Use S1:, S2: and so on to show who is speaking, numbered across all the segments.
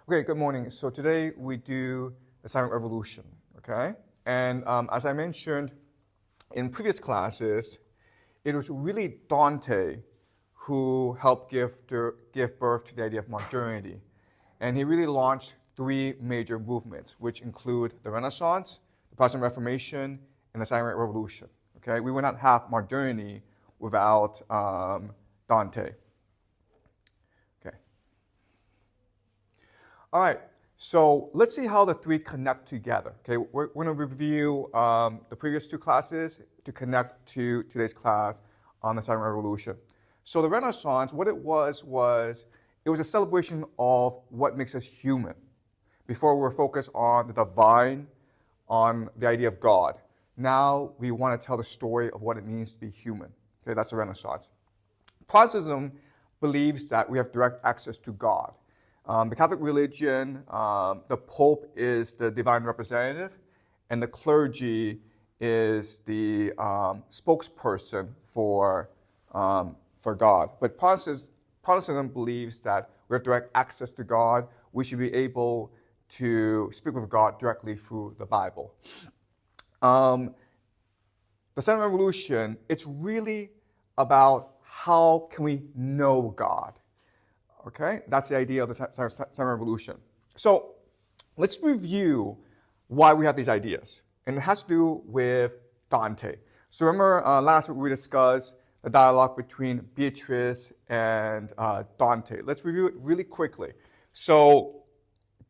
S1: Okay, good morning. So today we do the silent revolution, okay? And as I mentioned in previous classes, it was really Dante who helped give birth to the idea of modernity. And he really launched three major movements, which include the Renaissance, the Protestant Reformation, and the silent revolution, okay? We would not have modernity without Dante. All right, so let's see how the three connect together. Okay, we're going to review the previous two classes to connect to today's class on the silent revolution. So the Renaissance, what it was a celebration of what makes us human. Before we were focused on the divine, on the idea of God. Now we want to tell the story of what it means to be human. Okay, that's the Renaissance. Protestantism believes that we have direct access to God. The Catholic religion, the Pope is the divine representative, and the clergy is the spokesperson for God. But Protestantism believes that we have direct access to God. We should be able to speak with God directly through the Bible. The silent revolution, it's really about how can we know God. Okay, that's the idea of the silent revolution. So let's review why we have these ideas. And it has to do with Dante. So remember last week we discussed the dialogue between Beatrice and Dante. Let's review it really quickly. So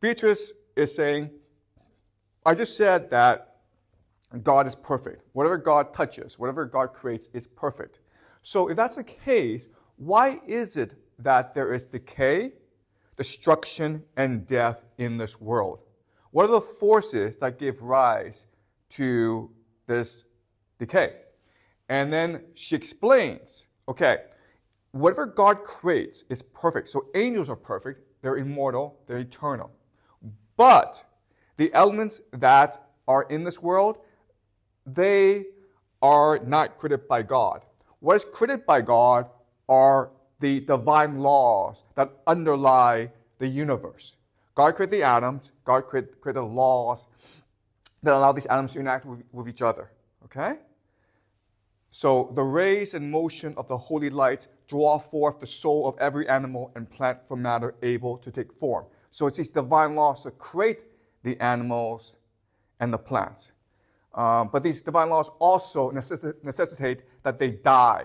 S1: Beatrice is saying, I just said that God is perfect. Whatever God touches, whatever God creates is perfect. So if that's the case, why is it that there is decay, destruction, and death in this world? What are the forces that give rise to this decay? And then she explains, okay, whatever God creates is perfect. So angels are perfect, they're immortal, they're eternal. But the elements that are in this world, they are not created by God. What is created by God are the divine laws that underlie the universe. God created the atoms. God created laws that allow these atoms to interact with each other. Okay? So the rays and motion of the holy lights draw forth the soul of every animal and plant from matter able to take form. So it's these divine laws that create the animals and the plants. But these divine laws also necessitate that they die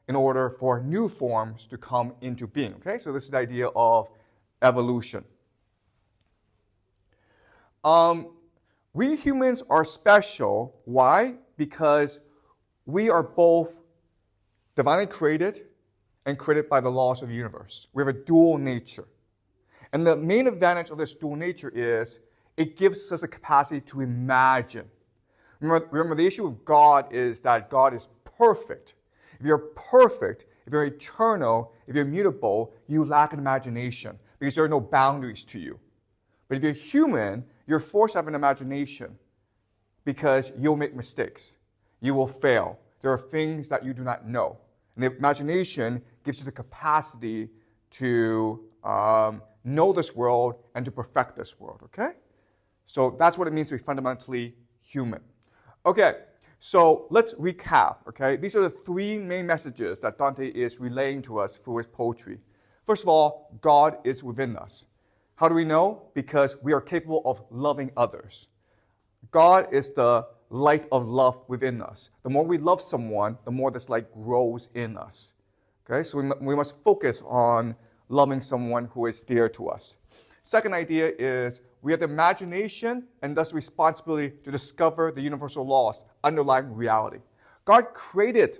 S1: in order for new forms to come into being. Okay, so this is the idea of evolution. We humans are special. Why? Because we are both divinely created and created by the laws of the universe. We have a dual nature. And the main advantage of this dual nature is it gives us a capacity to imagine. Remember, the issue of God is that God is perfect. If you're perfect, if you're eternal, if you're immutable, you lack an imagination because there are no boundaries to you. But if you're human, you're forced to have an imagination because you'll make mistakes. You will fail. There are things that you do not know. And the imagination gives you the capacity to know this world and to perfect this world, okay? So that's what it means to be fundamentally human. Okay. So let's recap, okay? These are the three main messages that Dante is relaying to us through his poetry. First of all, God is within us. How do we know? Because we are capable of loving others. God is the light of love within us. The more we love someone, the more this light grows in us. Okay? So we must focus on loving someone who is dear to us. Second idea is we have the imagination and thus responsibility to discover the universal laws underlying reality. God created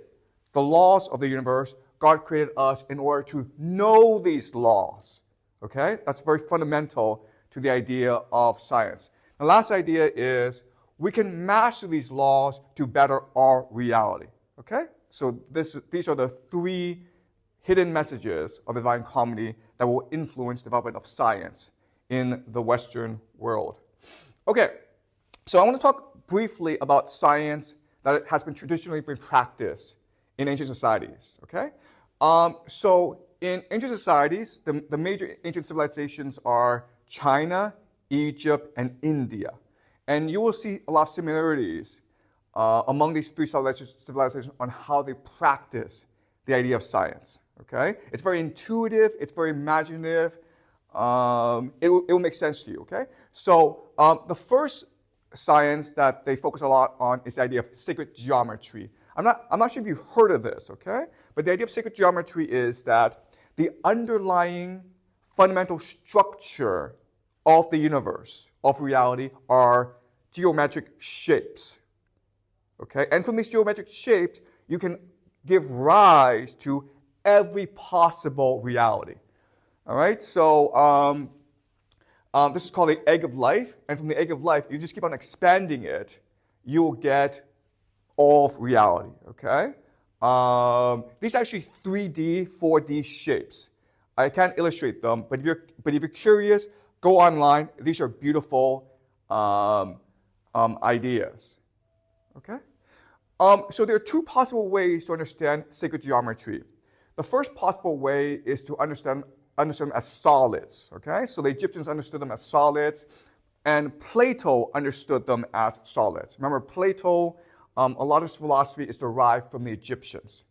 S1: the laws of the universe. God created us in order to know these laws. Okay? That's very fundamental to the idea of science. The last idea is we can master these laws to better our reality. Okay? So these are the three hidden messages of the Divine Comedy that will influence the development of science in the Western world. Okay, so I want to talk briefly about science that has been traditionally practiced in ancient societies. Okay, so in ancient societies, the major ancient civilizations are China, Egypt, and India. And you will see a lot of similarities among these three civilizations on how they practice the idea of science. Okay? It's very intuitive, it's very imaginative. It will make sense to you. Okay? So the first science that they focus a lot on is the idea of sacred geometry. I'm not sure if you've heard of this, okay? But the idea of sacred geometry is that the underlying fundamental structure of the universe, of reality, are geometric shapes. Okay? And from these geometric shapes, you can give rise to every possible reality. All right? So this is called the egg of life. And from the egg of life, you just keep on expanding it, you will get all of reality. Okay? These are actually 3D, 4D shapes. I can't illustrate them, but if you're curious, go online. These are beautiful ideas. Okay? So there are two possible ways to understand sacred geometry. The first possible way is to understand them as solids. Okay? So the Egyptians understood them as solids, and Plato understood them as solids. Remember, Plato, a lot of his philosophy is derived from the Egyptians.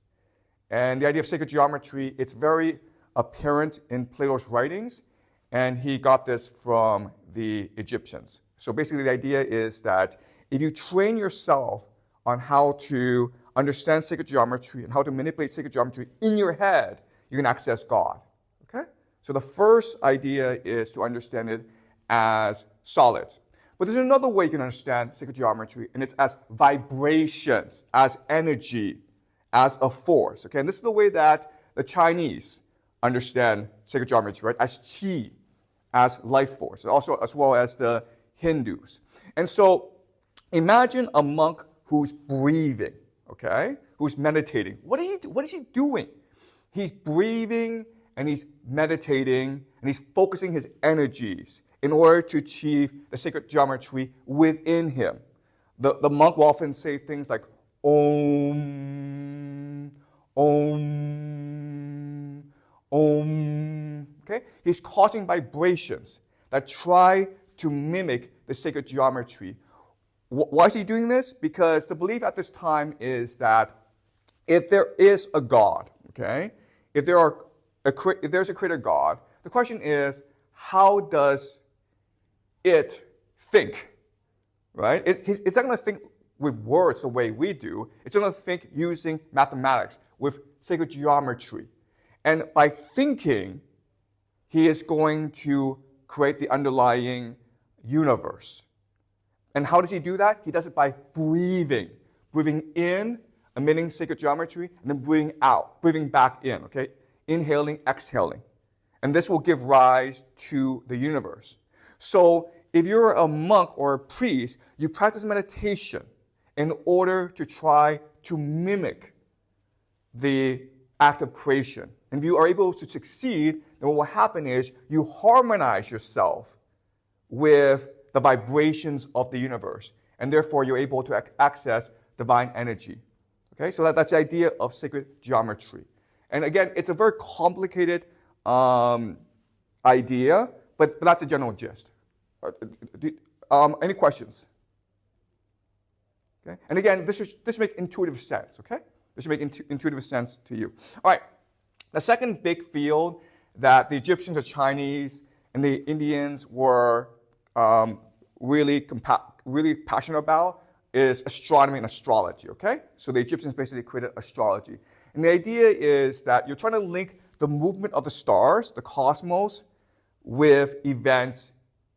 S1: And the idea of sacred geometry, it's very apparent in Plato's writings, and he got this from the Egyptians. So basically the idea is that if you train yourself on how to understand sacred geometry and how to manipulate sacred geometry in your head, you can access God. Okay? So the first idea is to understand it as solids. But there's another way you can understand sacred geometry, and it's as vibrations, as energy, as a force. Okay? And this is the way that the Chinese understand sacred geometry, right? As qi, as life force, and also as well as the Hindus. And so imagine a monk who's breathing, okay? Who's meditating. What is he doing? He's breathing and he's meditating and he's focusing his energies in order to achieve the sacred geometry within him. The monk will often say things like Om, Om, Om. Okay? He's causing vibrations that try to mimic the sacred geometry. Why is he doing this? Because the belief at this time is that if there is a God, okay, if there's a creator God, the question is, how does it think, right? It's not going to think with words the way we do. It's going to think using mathematics, with sacred geometry. And by thinking, he is going to create the underlying universe. And how does he do that? He does it by breathing. Breathing in, emitting sacred geometry, and then breathing out, breathing back in, okay? Inhaling, exhaling. And this will give rise to the universe. So if you're a monk or a priest, you practice meditation in order to try to mimic the act of creation. And if you are able to succeed, then what will happen is you harmonize yourself with the vibrations of the universe. And therefore, you're able to access divine energy. Okay, so that's the idea of sacred geometry. And again, it's a very complicated idea, but that's a general gist. Any questions? Okay, and again, this should make intuitive sense. Okay, this should make intuitive sense to you. All right, the second big field that the Egyptians, the Chinese, and the Indians were really passionate about is astronomy and astrology, okay? So the Egyptians basically created astrology. And the idea is that you're trying to link the movement of the stars, the cosmos, with events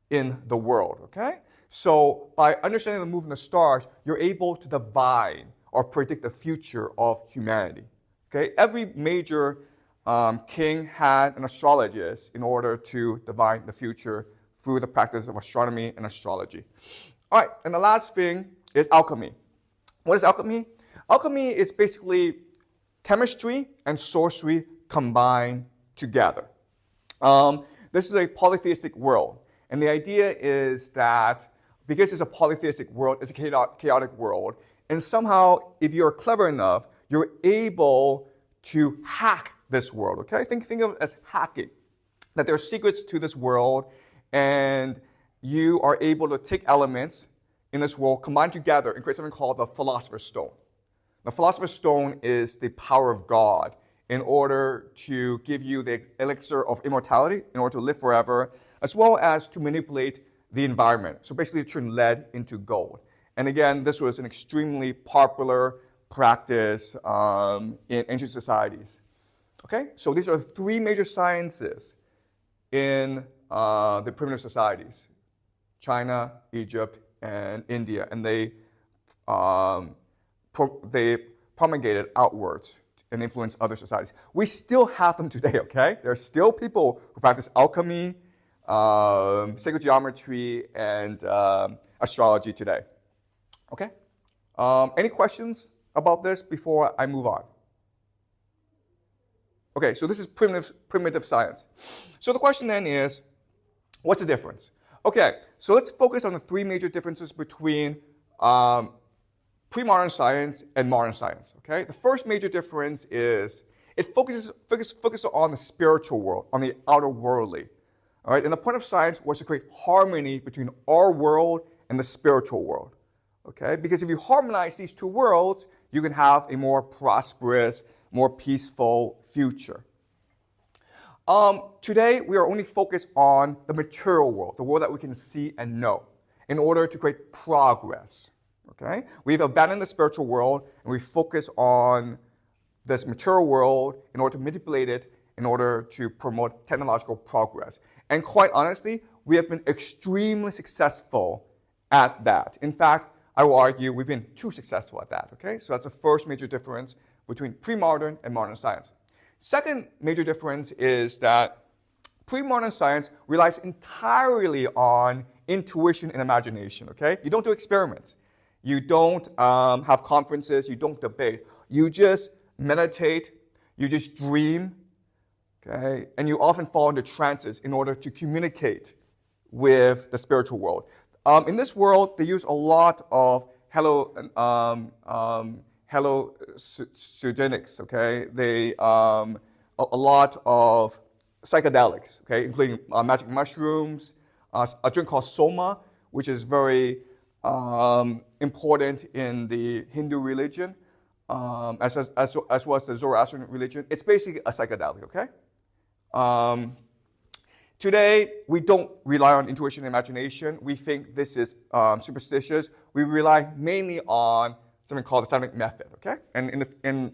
S1: in the world, okay? So by understanding the movement of the stars, you're able to divine or predict the future of humanity, okay? Every major king had an astrologist in order to divine the future through the practice of astronomy and astrology. All right, and the last thing is alchemy. What is alchemy? Alchemy is basically chemistry and sorcery combined together. This is a polytheistic world, and the idea is that because it's a polytheistic world, it's a chaotic world, and somehow, if you're clever enough, you're able to hack this world, okay? Think of it as hacking, that there are secrets to this world, and you are able to take elements in this world, combine together, and create something called the Philosopher's Stone. The Philosopher's Stone is the power of God in order to give you the elixir of immortality, in order to live forever, as well as to manipulate the environment. So basically turn lead into gold. And again, this was an extremely popular practice in ancient societies. Okay, so these are three major sciences in the primitive societies: China, Egypt, and India, and they promulgated outwards and influenced other societies. We still have them today, okay? There are still people who practice alchemy, sacred geometry, and astrology today. Okay? Any questions about this before I move on? Okay, so this is primitive science. So the question then is, what's the difference? Okay, so let's focus on the three major differences between premodern science and modern science. Okay, the first major difference is it focuses on the spiritual world, on the outer worldly. All right, and the point of science was to create harmony between our world and the spiritual world. Okay, because if you harmonize these two worlds, you can have a more prosperous, more peaceful future. Today, we are only focused on the material world, the world that we can see and know, in order to create progress. Okay? We've abandoned the spiritual world, and we focus on this material world in order to manipulate it, in order to promote technological progress. And quite honestly, we have been extremely successful at that. In fact, I will argue we've been too successful at that. Okay? So that's the first major difference between pre-modern and modern science. Second major difference is that pre-modern science relies entirely on intuition and imagination, okay? You don't do experiments. You don't have conferences. You don't debate. You just meditate. You just dream, okay? And you often fall into trances in order to communicate with the spiritual world. In this world, they use a lot of heliocentrics, okay? They a lot of psychedelics, okay, including magic mushrooms, a drink called soma, which is very important in the Hindu religion, as well as the Zoroastrian religion. It's basically a psychedelic, okay? Today, we don't rely on intuition and imagination. We think this is superstitious. We rely mainly on something called the scientific method, okay? And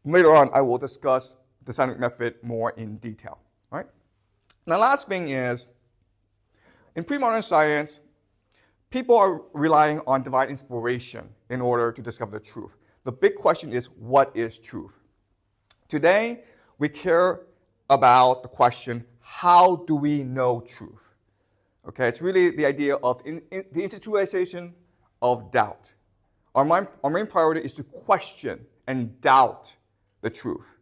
S1: later on, I will discuss the scientific method more in detail, all right? And the last thing is, in pre-modern science, people are relying on divine inspiration in order to discover the truth. The big question is, what is truth? Today, we care about the question, how do we know truth? Okay, it's really the idea of the institutionalization of doubt. Our main priority is to question and doubt the truth.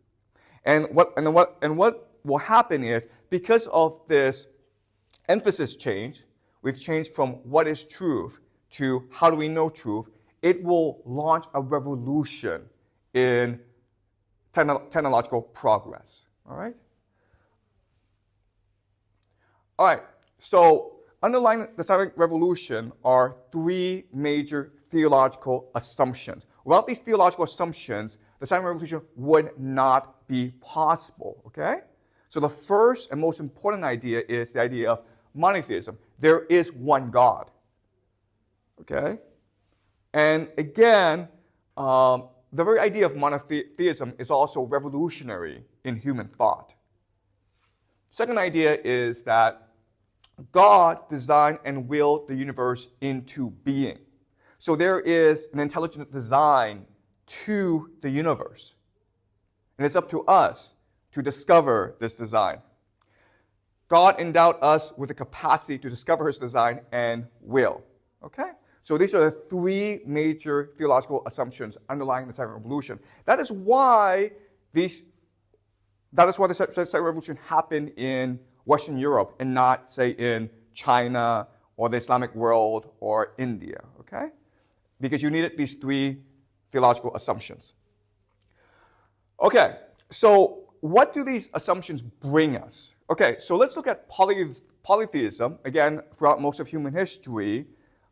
S1: And what will happen is, because of this emphasis change, we've changed from what is truth to how do we know truth. It will launch a revolution in technological progress. All right? All right, so underlying the scientific revolution are three major theological assumptions. Without these theological assumptions, the scientific revolution would not be possible, okay? So the first and most important idea is the idea of monotheism. There is one God, okay? And again, the very idea of monotheism is also revolutionary in human thought. Second idea is that God designed and willed the universe into being. So there is an intelligent design to the universe. And it's up to us to discover this design. God endowed us with the capacity to discover his design and will. Okay? So these are the three major theological assumptions underlying the scientific revolution. That is why the scientific revolution happened in Western Europe and not, say, in China or the Islamic world or India, okay? Because you needed these three theological assumptions. Okay, so what do these assumptions bring us? Okay, so let's look at polytheism. Again, throughout most of human history,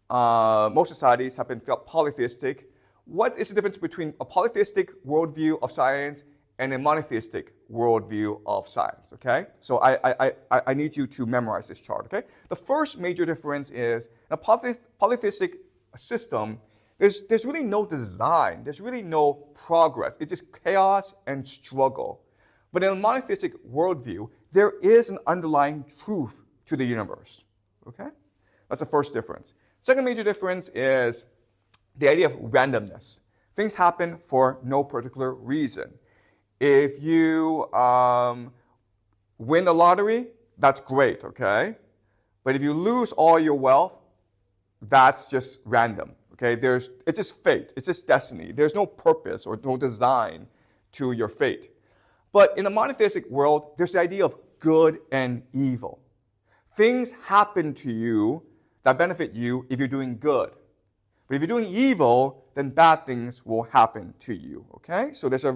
S1: most societies have been polytheistic. What is the difference between a polytheistic worldview of science and a monotheistic worldview of science? Okay, so I need you to memorize this chart. Okay, the first major difference is in a polytheistic system, there's really no design. There's really no progress. It's just chaos and struggle. But in a monotheistic worldview, there is an underlying truth to the universe. Okay, that's the first difference. Second major difference is the idea of randomness. Things happen for no particular reason. If you win the lottery, that's great, okay? But if you lose all your wealth, that's just random, okay? It's just fate. It's just destiny. There's no purpose or no design to your fate. But in a monotheistic world, there's the idea of good and evil. Things happen to you that benefit you if you're doing good. But if you're doing evil, then bad things will happen to you, okay? So there's a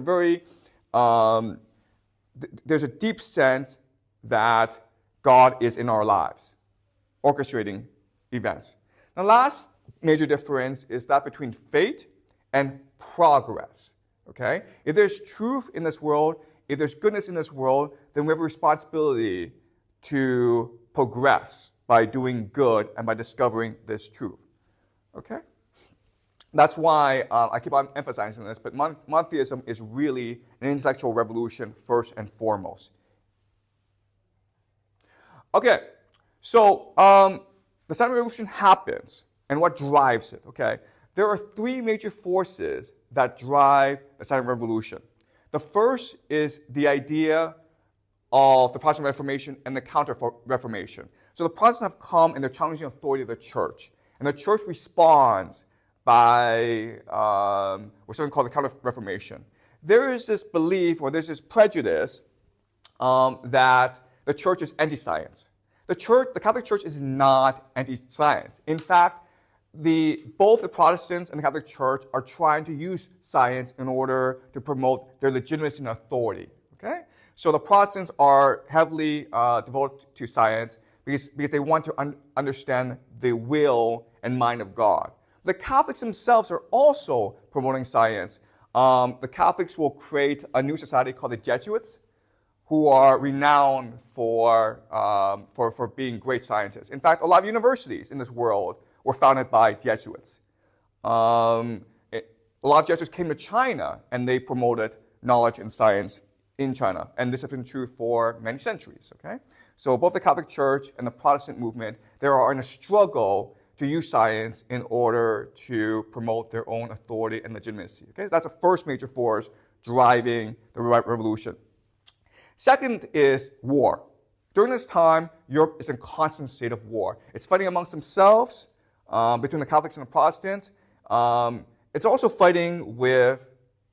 S1: there's a deep sense that God is in our lives, orchestrating events. The last major difference is that between fate and progress, okay? If there's truth in this world, if there's goodness in this world, then we have a responsibility to progress by doing good and by discovering this truth, okay? That's why I keep on emphasizing this, but monotheism is really an intellectual revolution first and foremost. Okay, so the scientific revolution happens, and what drives it? Okay, there are three major forces that drive the scientific revolution. The first is the idea of the Protestant Reformation and the Counter-Reformation. So the Protestants have come and they're challenging the authority of the church, and the church responds by what's something called the Counter-Reformation. There is this belief, or there's this prejudice that the church is anti-science. The Catholic Church is not anti-science. In fact, both the Protestants and the Catholic Church are trying to use science in order to promote their legitimacy and authority. Okay, so the Protestants are heavily devoted to science because they want to understand the will and mind of God. The Catholics themselves are also promoting science. The Catholics will create a new society called the Jesuits, who are renowned for being great scientists. In fact, a lot of universities in this world were founded by Jesuits. A lot of Jesuits came to China, and they promoted knowledge and science in China. And this has been true for many centuries, okay? So both the Catholic Church and the Protestant movement, they are in a struggle to use science in order to promote their own authority and legitimacy. Okay, so that's the first major force driving the revolution. Second is war. During this time, Europe is in constant state of war. It's fighting amongst themselves, between the Catholics and the Protestants. It's also fighting with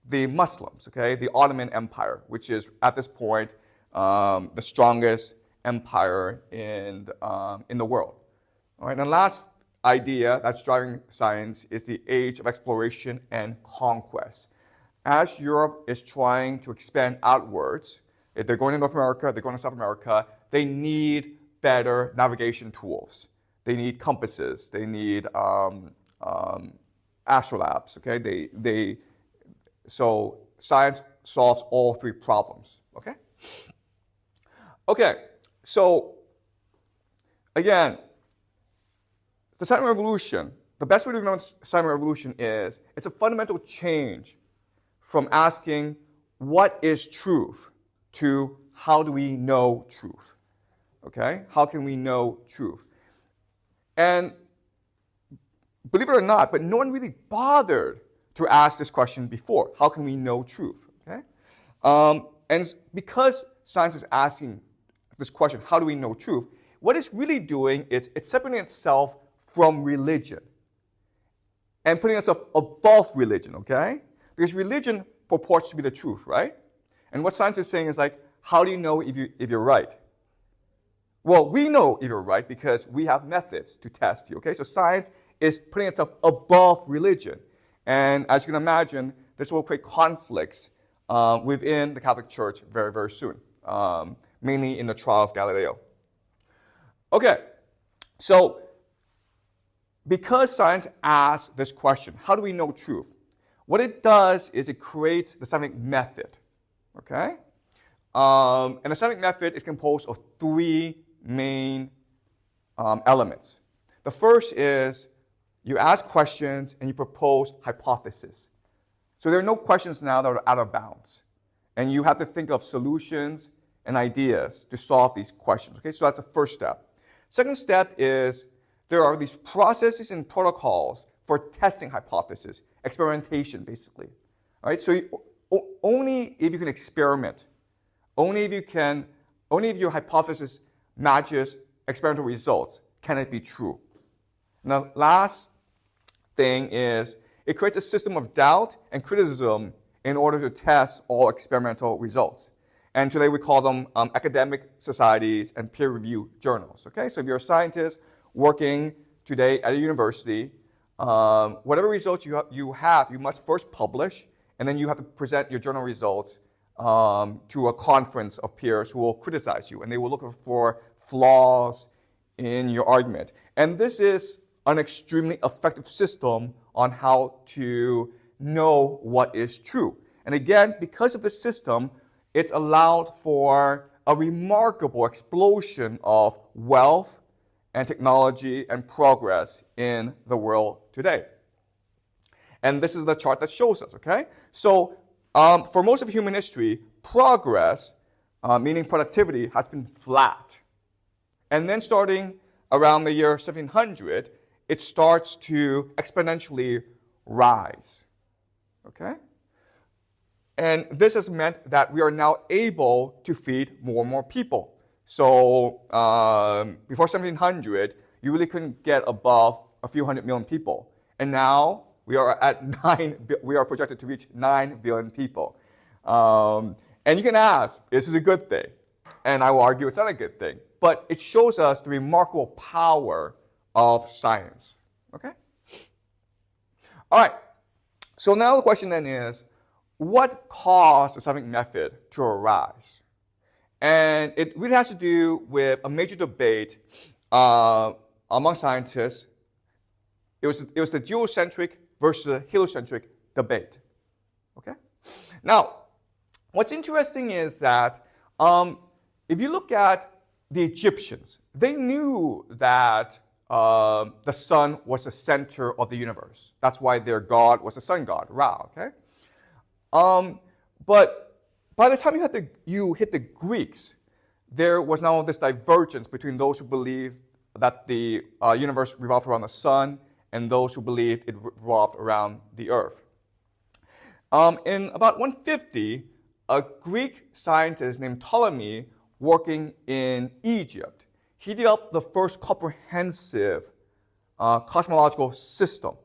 S1: the Muslims, okay, the Ottoman Empire, which is at this point the strongest empire in the world. All right, and the last idea that's driving science is the age of exploration and conquest. As Europe is trying to expand outwards, if they're going to North America, they're going to South America, they need better navigation tools. They need compasses. They need astrolabes. Okay, so science solves all three problems. Okay. Okay. So again, the scientific revolution. The best way to remember the scientific revolution is it's a fundamental change from asking what is truth to how do we know truth. Okay? How can we know truth? And believe it or not, but no one really bothered to ask this question before. How can we know truth? Okay? And because science is asking this question, how do we know truth? What it's really doing is it's separating itself from religion and putting itself above religion, okay? Because religion purports to be the truth, right? And what science is saying is like, how do you know if you're right? Well, we know if you're right because we have methods to test you, okay? So science is putting itself above religion. And as you can imagine, this will create conflicts within the Catholic Church very, very soon, mainly in the trial of Galileo. Okay, so because science asks this question, how do we know truth? What it does is it creates the scientific method, okay? And the scientific method is composed of three main elements. The first is you ask questions and you propose hypotheses. So there are no questions now that are out of bounds. And you have to think of solutions and ideas to solve these questions, okay? So that's the first step. Second step is there are these processes and protocols for testing hypotheses, experimentation, basically. All right? So only if you can experiment, only if your hypothesis matches experimental results can it be true. Now, last thing is it creates a system of doubt and criticism in order to test all experimental results. And today we call them academic societies and peer-reviewed journals. Okay, so if you're a scientist working today at a university, whatever results you have, you must first publish, and then you have to present your journal results to a conference of peers who will criticize you, and they will look for flaws in your argument. And this is an extremely effective system on how to know what is true. And again, because of this system, it's allowed for a remarkable explosion of wealth and technology and progress in the world today. And this is the chart that shows us, okay? So for most of human history, progress, meaning productivity, has been flat. And then starting around the year 1700, it starts to exponentially rise, okay? And this has meant that we are now able to feed more and more people. So before 1700, you really couldn't get above a few 100 million people. And now we are at we are projected to reach 9 billion people. And you can ask, is this a good thing? And I will argue it's not a good thing. But it shows us the remarkable power of science. Okay? All right. So now the question then is, what caused the scientific method to arise? And it really has to do with a major debate among scientists. It was the geocentric versus the heliocentric debate. Okay? Now, what's interesting is that if you look at the Egyptians, they knew that the sun was the center of the universe. That's why their god was the sun god, Ra. Okay? But by the time you hit the Greeks, there was now this divergence between those who believed that the universe revolved around the sun and those who believed it revolved around the earth. In about 150, a Greek scientist named Ptolemy, working in Egypt, he developed the first comprehensive cosmological system.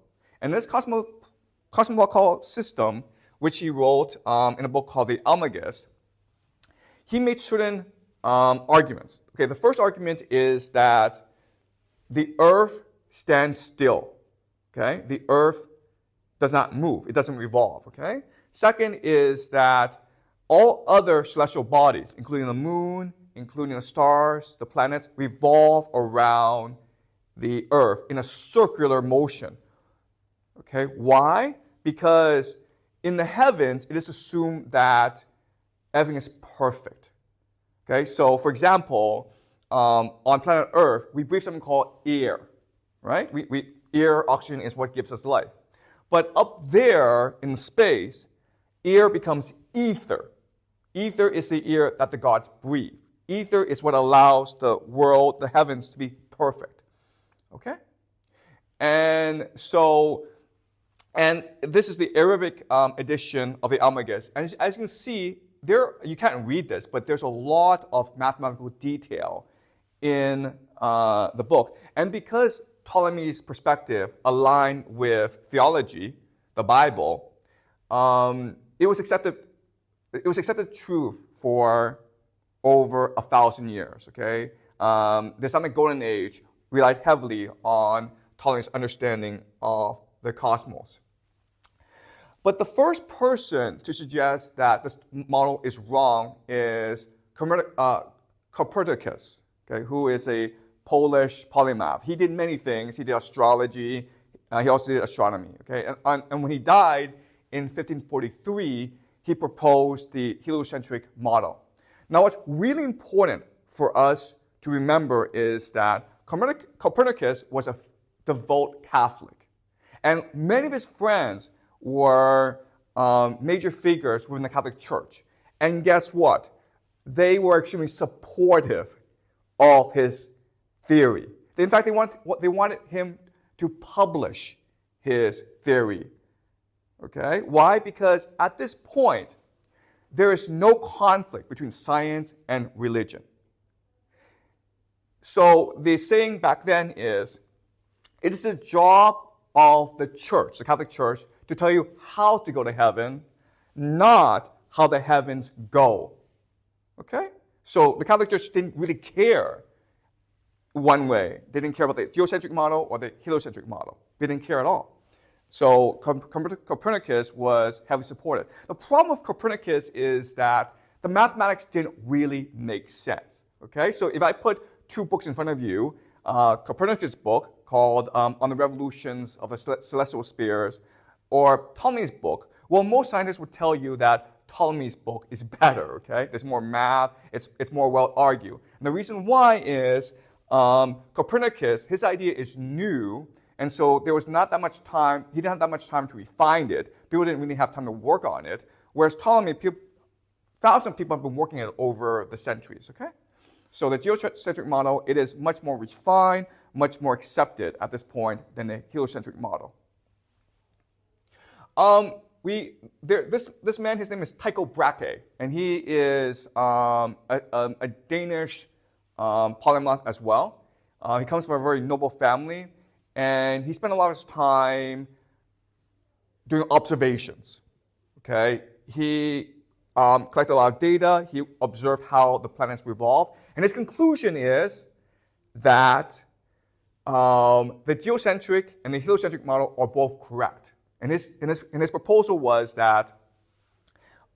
S1: And this cosmological system, which he wrote in a book called the Almagest, he made certain arguments. Okay, the first argument is that the earth stands still. Okay, the earth does not move. It doesn't revolve. Okay. Second is that all other celestial bodies, including the moon, including the stars, the planets, revolve around the earth in a circular motion. Okay, why? Because in the heavens, it is assumed that everything is perfect. Okay, so for example, on planet Earth, we breathe something called air, right? Air, oxygen is what gives us life. But up there in space, air becomes ether. Ether is the air that the gods breathe. Ether is what allows the world, the heavens, to be perfect. Okay? And this is the Arabic edition of the Almagest. And as you can see, you can't read this, but there's a lot of mathematical detail in the book. And because Ptolemy's perspective aligned with theology, the Bible, it was accepted truth for over 1,000 years. Okay, the Islamic Golden Age relied heavily on Ptolemy's understanding of the cosmos. But the first person to suggest that this model is wrong is Copernicus, okay, who is a Polish polymath. He did many things. He did astrology. He also did astronomy. Okay? And when he died in 1543, he proposed the heliocentric model. Now, what's really important for us to remember is that Copernicus was a devout Catholic. And many of his friends were major figures within the Catholic Church. And guess what? They were extremely supportive of his theory. In fact, they wanted him to publish his theory. Okay? Why? Because at this point, there is no conflict between science and religion. So the saying back then is, it is the job of the church, the Catholic Church, to tell you how to go to heaven, not how the heavens go. Okay? So the Catholic Church didn't really care one way. They didn't care about the geocentric model or the heliocentric model. They didn't care at all. So Copernicus was heavily supported. The problem with Copernicus is that the mathematics didn't really make sense. Okay? So if I put two books in front of you, Copernicus' book called On the Revolutions of the Celestial Spheres, or Ptolemy's book, well, most scientists would tell you that Ptolemy's book is better, okay? There's more math, it's more well argued. And the reason why is Copernicus, his idea is new, and so there was not that much time, he didn't have that much time to refine it. People didn't really have time to work on it. Whereas Ptolemy, thousands of people have been working on it over the centuries, okay? So the geocentric model, it is much more refined, much more accepted at this point than the heliocentric model. This man, his name is Tycho Brahe, and he is a Danish polymath as well. He comes from a very noble family, and he spent a lot of his time doing observations. Okay, he collected a lot of data. He observed how the planets revolve, and his conclusion is that the geocentric and the heliocentric model are both correct. And his proposal was that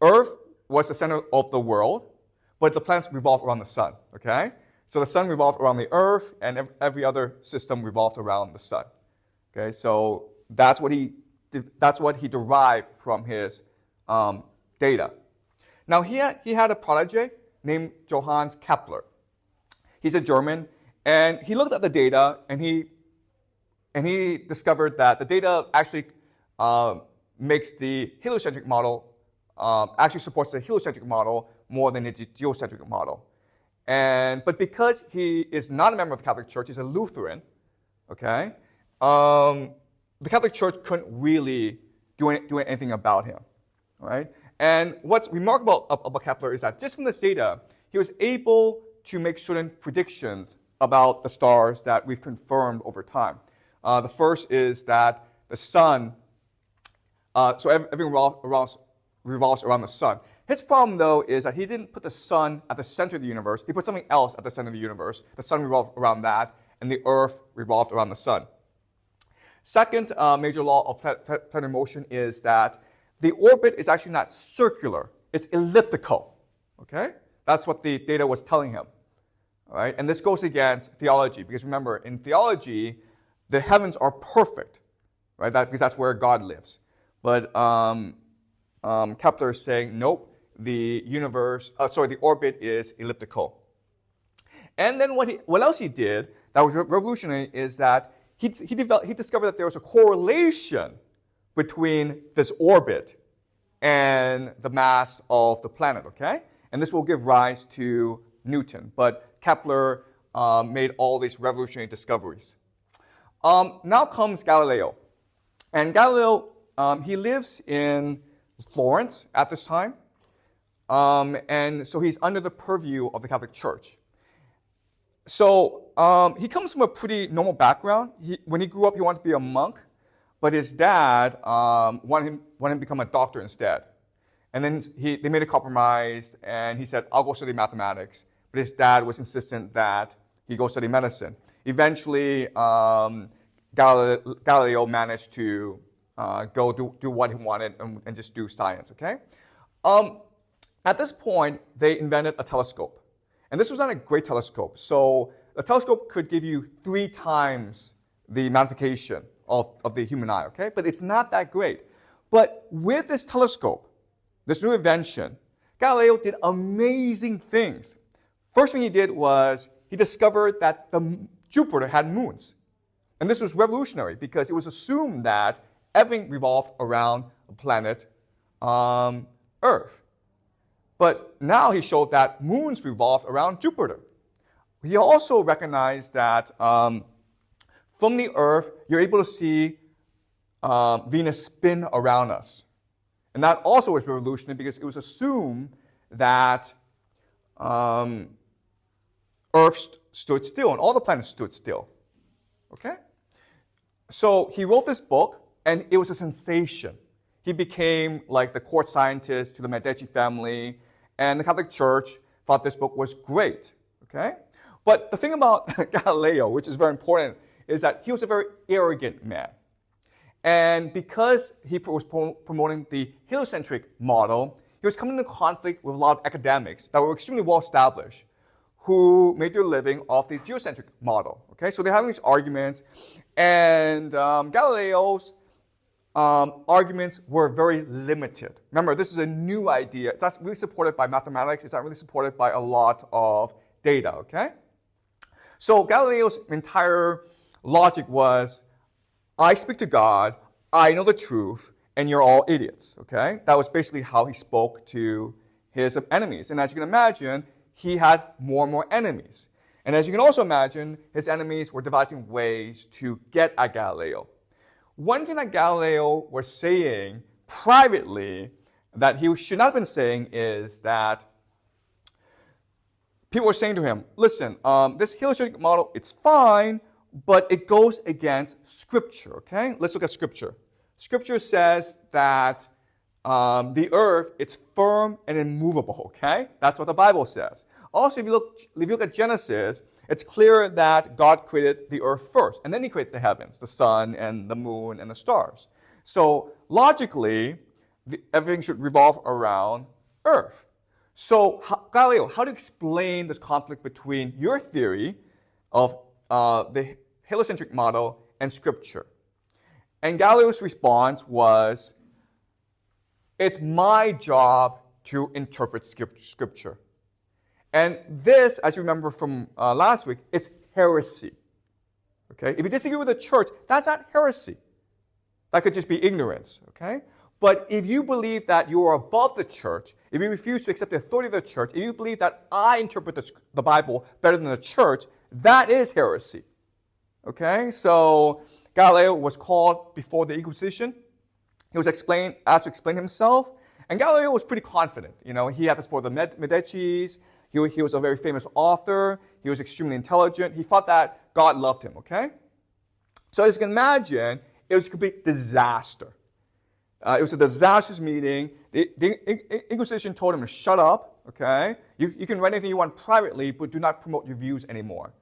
S1: Earth was the center of the world, but the planets revolve around the sun. Okay, so the sun revolved around the Earth, and every other system revolved around the sun. Okay, so that's what he derived from his data. Now he had a protege named Johannes Kepler. He's a German, and he looked at the data, and he discovered that the data actually makes the heliocentric model, actually supports the heliocentric model more than the geocentric model. But because he is not a member of the Catholic Church, he's a Lutheran, okay, the Catholic Church couldn't really do anything about him, all right? And what's remarkable about Kepler is that just from this data, he was able to make certain predictions about the stars that we've confirmed over time. The first is that the sun, so everything revolves around the sun. His problem, though, is that he didn't put the sun at the center of the universe. He put something else at the center of the universe. The sun revolved around that, and the Earth revolved around the sun. Second major law of planetary motion is that the orbit is actually not circular. It's elliptical. Okay? That's what the data was telling him. All right? And this goes against theology, because remember, in theology, the heavens are perfect, right? Because that's where God lives. But Kepler is saying, nope, the orbit is elliptical. And then what else he did that was revolutionary is that he discovered that there was a correlation between this orbit and the mass of the planet, okay? And this will give rise to Newton. But Kepler made all these revolutionary discoveries. Now comes Galileo. And Galileo, he lives in Florence at this time. And so he's under the purview of the Catholic Church. So he comes from a pretty normal background. When he grew up, he wanted to be a monk, but his dad wanted him to become a doctor instead. And then they made a compromise, and he said, I'll go study mathematics. But his dad was insistent that he go study medicine. Eventually, Galileo managed to go do what he wanted and just do science, okay? At this point, they invented a telescope. And this was not a great telescope. So the telescope could give you 3 times the magnification of the human eye, okay? But it's not that great. But with this telescope, this new invention, Galileo did amazing things. First thing he did was he discovered that Jupiter had moons. And this was revolutionary because it was assumed that everything revolved around the planet Earth. But now he showed that moons revolved around Jupiter. He also recognized that from the Earth, you're able to see Venus spin around us. And that also was revolutionary because it was assumed that Earth stood still and all the planets stood still. Okay? So he wrote this book, and it was a sensation. He became like the court scientist to the Medici family, and the Catholic Church thought this book was great. Okay? But the thing about Galileo, which is very important, is that he was a very arrogant man. And because he was promoting the heliocentric model, he was coming into conflict with a lot of academics that were extremely well established who made their living off the geocentric model. Okay, so they're having these arguments, and Galileo's arguments were very limited. Remember, this is a new idea. It's not really supported by mathematics. It's not really supported by a lot of data. Okay, so Galileo's entire logic was, I speak to God, I know the truth, and you're all idiots, okay? That was basically how he spoke to his enemies. And as you can imagine, he had more and more enemies. And as you can also imagine, his enemies were devising ways to get at Galileo. One thing that Galileo was saying privately that he should not have been saying is that people were saying to him, listen, this heliocentric model, it's fine, but it goes against Scripture, okay? Let's look at Scripture. Scripture says that the earth, it's firm and immovable, okay? That's what the Bible says. Also, if you look at Genesis, it's clear that God created the earth first, and then he created the heavens, the sun and the moon and the stars. So logically, everything should revolve around earth. So Galileo, how do you explain this conflict between your theory of the heliocentric model and Scripture? And Galileo's response was, it's my job to interpret Scripture. And this, as you remember from last week, it's heresy. Okay? If you disagree with the church, that's not heresy. That could just be ignorance. Okay? But if you believe that you are above the church, if you refuse to accept the authority of the church, if you believe that I interpret the Bible better than the church, that is heresy. Okay? So Galileo was called before the Inquisition. He was asked to explain himself. And Galileo was pretty confident. You know, he had the support of the Medicis. He was a very famous author. He was extremely intelligent. He thought that God loved him, okay? So as you can imagine, it was a complete disaster. It was a disastrous meeting. The Inquisition told him to shut up, okay? You can write anything you want privately, but do not promote your views anymore.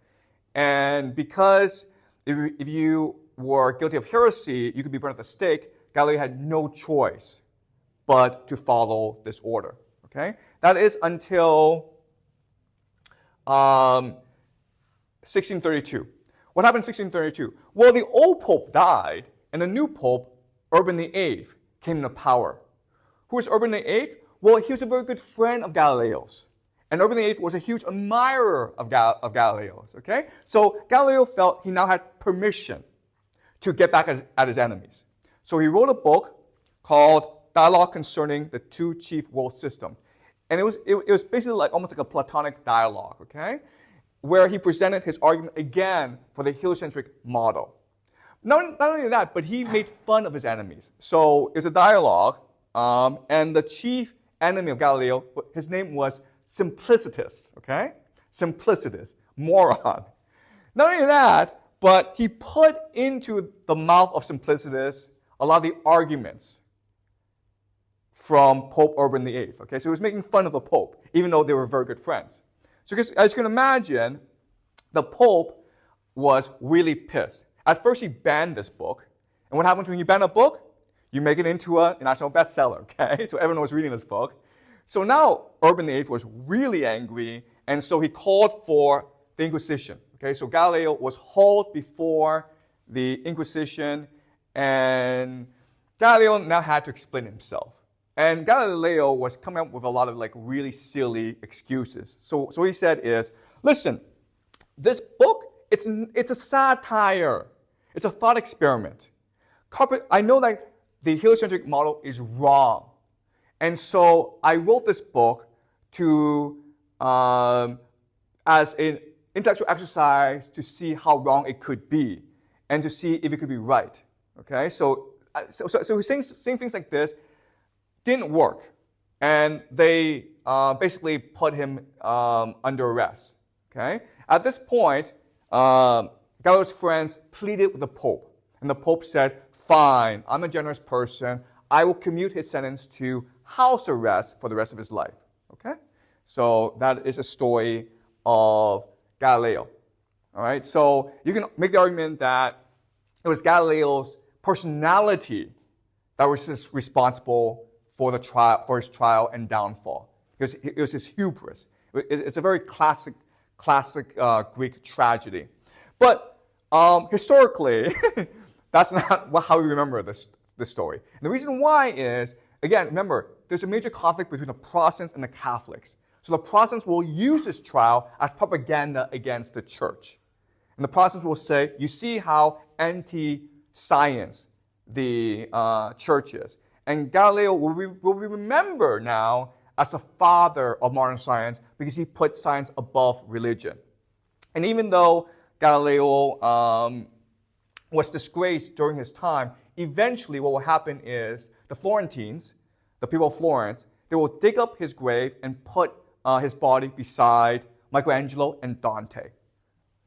S1: And because if you were guilty of heresy, you could be burned at the stake, Galileo had no choice but to follow this order, okay? That is until 1632. What happened in 1632? Well, the old pope died, and the new pope, Urban VIII, came into power. Who was Urban VIII? Well, he was a very good friend of Galileo's. And Urban VIII was a huge admirer of Galileo's, okay? So Galileo felt he now had permission to get back at his enemies. So he wrote a book called Dialogue Concerning the Two Chief World Systems. And it was basically like almost like a Platonic dialogue, okay? Where he presented his argument again for the heliocentric model. Not only that, but he made fun of his enemies. So it's a dialogue, and the chief enemy of Galileo, his name was Simplicitus, okay? Simplicitus, moron. Not only that, but he put into the mouth of Simplicitus a lot of the arguments from Pope Urban VIII, okay? So he was making fun of the Pope, even though they were very good friends. So as you can imagine, the Pope was really pissed. At first, he banned this book. And what happens when you ban a book? You make it into a national bestseller, okay? So everyone was reading this book. So now Urban VIII was really angry, and so he called for the Inquisition, okay? So Galileo was hauled before the Inquisition, and Galileo now had to explain himself. And Galileo was coming up with a lot of like really silly excuses. So what he said is, listen, this book, it's a satire. It's a thought experiment. I know that the heliocentric model is wrong. And so I wrote this book to as an intellectual exercise to see how wrong it could be and to see if it could be right. Okay, so saying things like this didn't work, and they basically put him under arrest. Okay, at this point, Galileo's friends pleaded with the Pope, and the Pope said, "Fine, I'm a generous person. I will commute his sentence to house arrest for the rest of his life." Okay, so that is a story of Galileo. All right, so you can make the argument that it was Galileo's personality that was responsible for his trial and downfall. It was his hubris. It's a very classic Greek tragedy. But historically, that's not how we remember this story. And the reason why is, again, remember, there's a major conflict between the Protestants and the Catholics. So the Protestants will use this trial as propaganda against the church. And the Protestants will say, you see how anti-science the church is. And Galileo will be remembered now as the father of modern science because he put science above religion. And even though Galileo was disgraced during his time, eventually what will happen is the Florentines, the people of Florence, they will dig up his grave and put his body beside Michelangelo and Dante.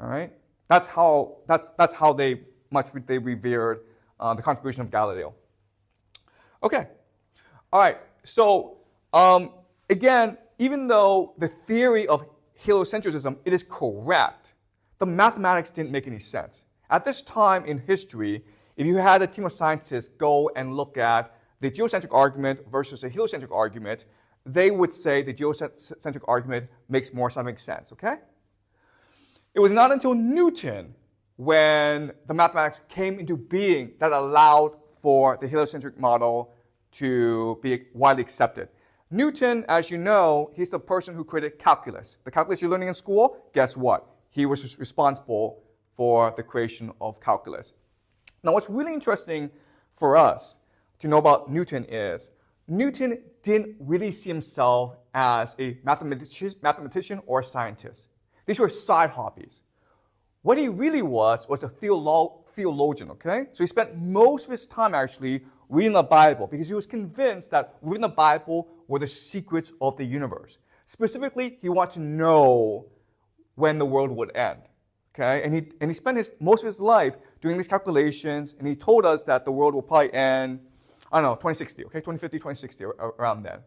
S1: All right, that's how they revered the contribution of Galileo. Okay, all right. So again, even though the theory of heliocentrism it is correct, the mathematics didn't make any sense. At this time in history, if you had a team of scientists go and look at the geocentric argument versus a heliocentric argument, they would say the geocentric argument makes more scientific sense, okay? It was not until Newton, when the mathematics came into being, that allowed for the heliocentric model to be widely accepted. Newton, as you know, he's the person who created calculus. The calculus you're learning in school, guess what? He was responsible for the creation of calculus. Now, what's really interesting for us to know about Newton is Newton didn't really see himself as a mathematician or a scientist. These were side hobbies. What he really was a theologian, okay? So he spent most of his time actually reading the Bible because he was convinced that within the Bible were the secrets of the universe. Specifically, he wanted to know when the world would end, okay? And he spent most of his life doing these calculations, and he told us that the world will probably end, I don't know, 2060, okay? 2050, 2060, around then.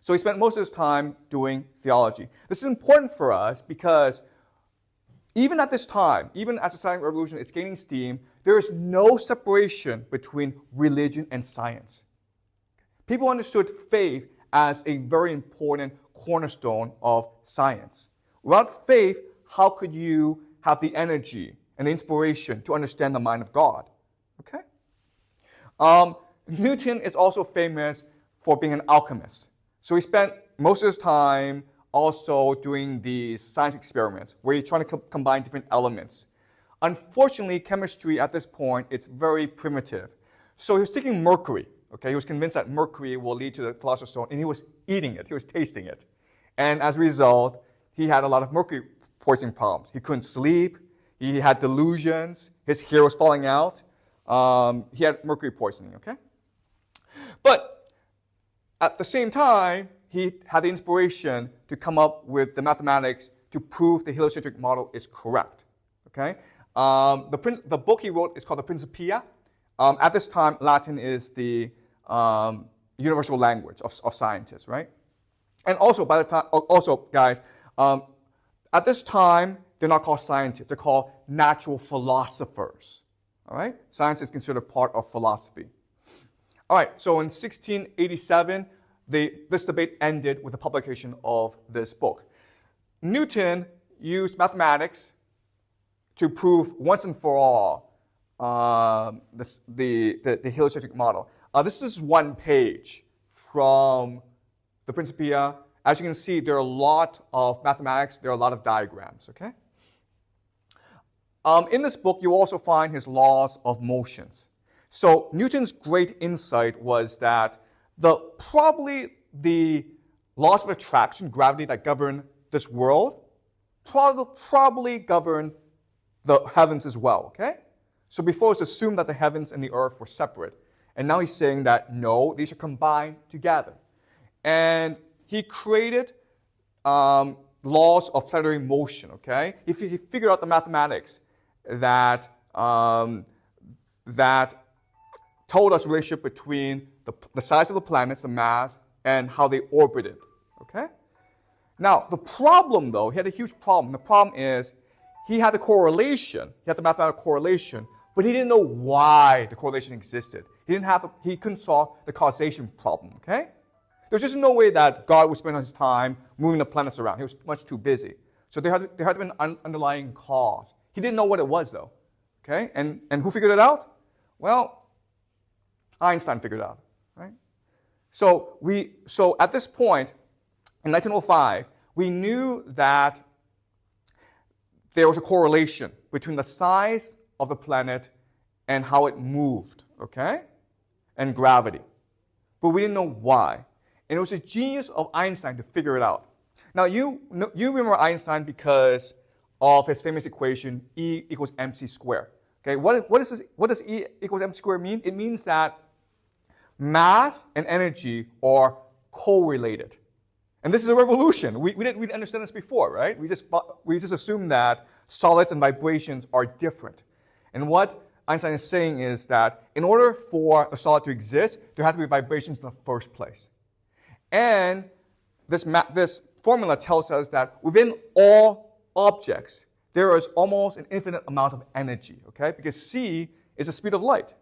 S1: So he spent most of his time doing theology. This is important for us because even at this time, even as the scientific revolution is gaining steam, there is no separation between religion and science. People understood faith as a very important cornerstone of science. Without faith, how could you have the energy and the inspiration to understand the mind of God? Okay? Newton is also famous for being an alchemist. So he spent most of his time also doing these science experiments where he's trying to combine different elements. Unfortunately, chemistry at this point, it's very primitive. So he was taking mercury. Okay, he was convinced that mercury will lead to the philosopher's stone, and he was eating it. He was tasting it. And as a result, he had a lot of mercury poisoning problems. He couldn't sleep. He had delusions. His hair was falling out. He had mercury poisoning, okay? But at the same time, he had the inspiration to come up with the mathematics to prove the heliocentric model is correct, okay? The book he wrote is called the Principia. At this time, Latin is the universal language of scientists, right? And also, guys, at this time, they're not called scientists. They're called natural philosophers, all right? Science is considered part of philosophy. All right, so in 1687, this debate ended with the publication of this book. Newton used mathematics to prove once and for all the heliocentric model. This is one page from the Principia. As you can see, there are a lot of mathematics, there are a lot of diagrams, okay? In this book, you also find his laws of motions. So Newton's great insight was that probably the laws of attraction, gravity that govern this world, probably govern the heavens as well, okay? So before it was assumed that the heavens and the earth were separate. And now he's saying that no, these are combined together. And he created laws of planetary motion, okay? He figured out the mathematics that told us the relationship between the size of the planets, the mass, and how they orbited, okay? Now, the problem, though, he had a huge problem. The problem is he had the correlation, he had the mathematical correlation, but he didn't know why the correlation existed. He couldn't solve the causation problem, okay? There's just no way that God would spend his time moving the planets around. He was much too busy. So there had to be an underlying cause. He didn't know what it was, though, okay? And who figured it out? Well, Einstein figured it out, right? So at this point, in 1905, we knew that there was a correlation between the size of the planet and how it moved, okay? And gravity. But we didn't know why. And it was a genius of Einstein to figure it out. Now, you remember Einstein because of his famous equation, E equals mc squared. Okay, what does E equals mc squared mean? It means that mass and energy are correlated. And this is a revolution. We didn't really understand this before, right? We just assumed that solids and vibrations are different. And what Einstein is saying is that in order for a solid to exist, there had to be vibrations in the first place. And this formula tells us that within all objects, there is almost an infinite amount of energy, okay? Because c is the speed of light.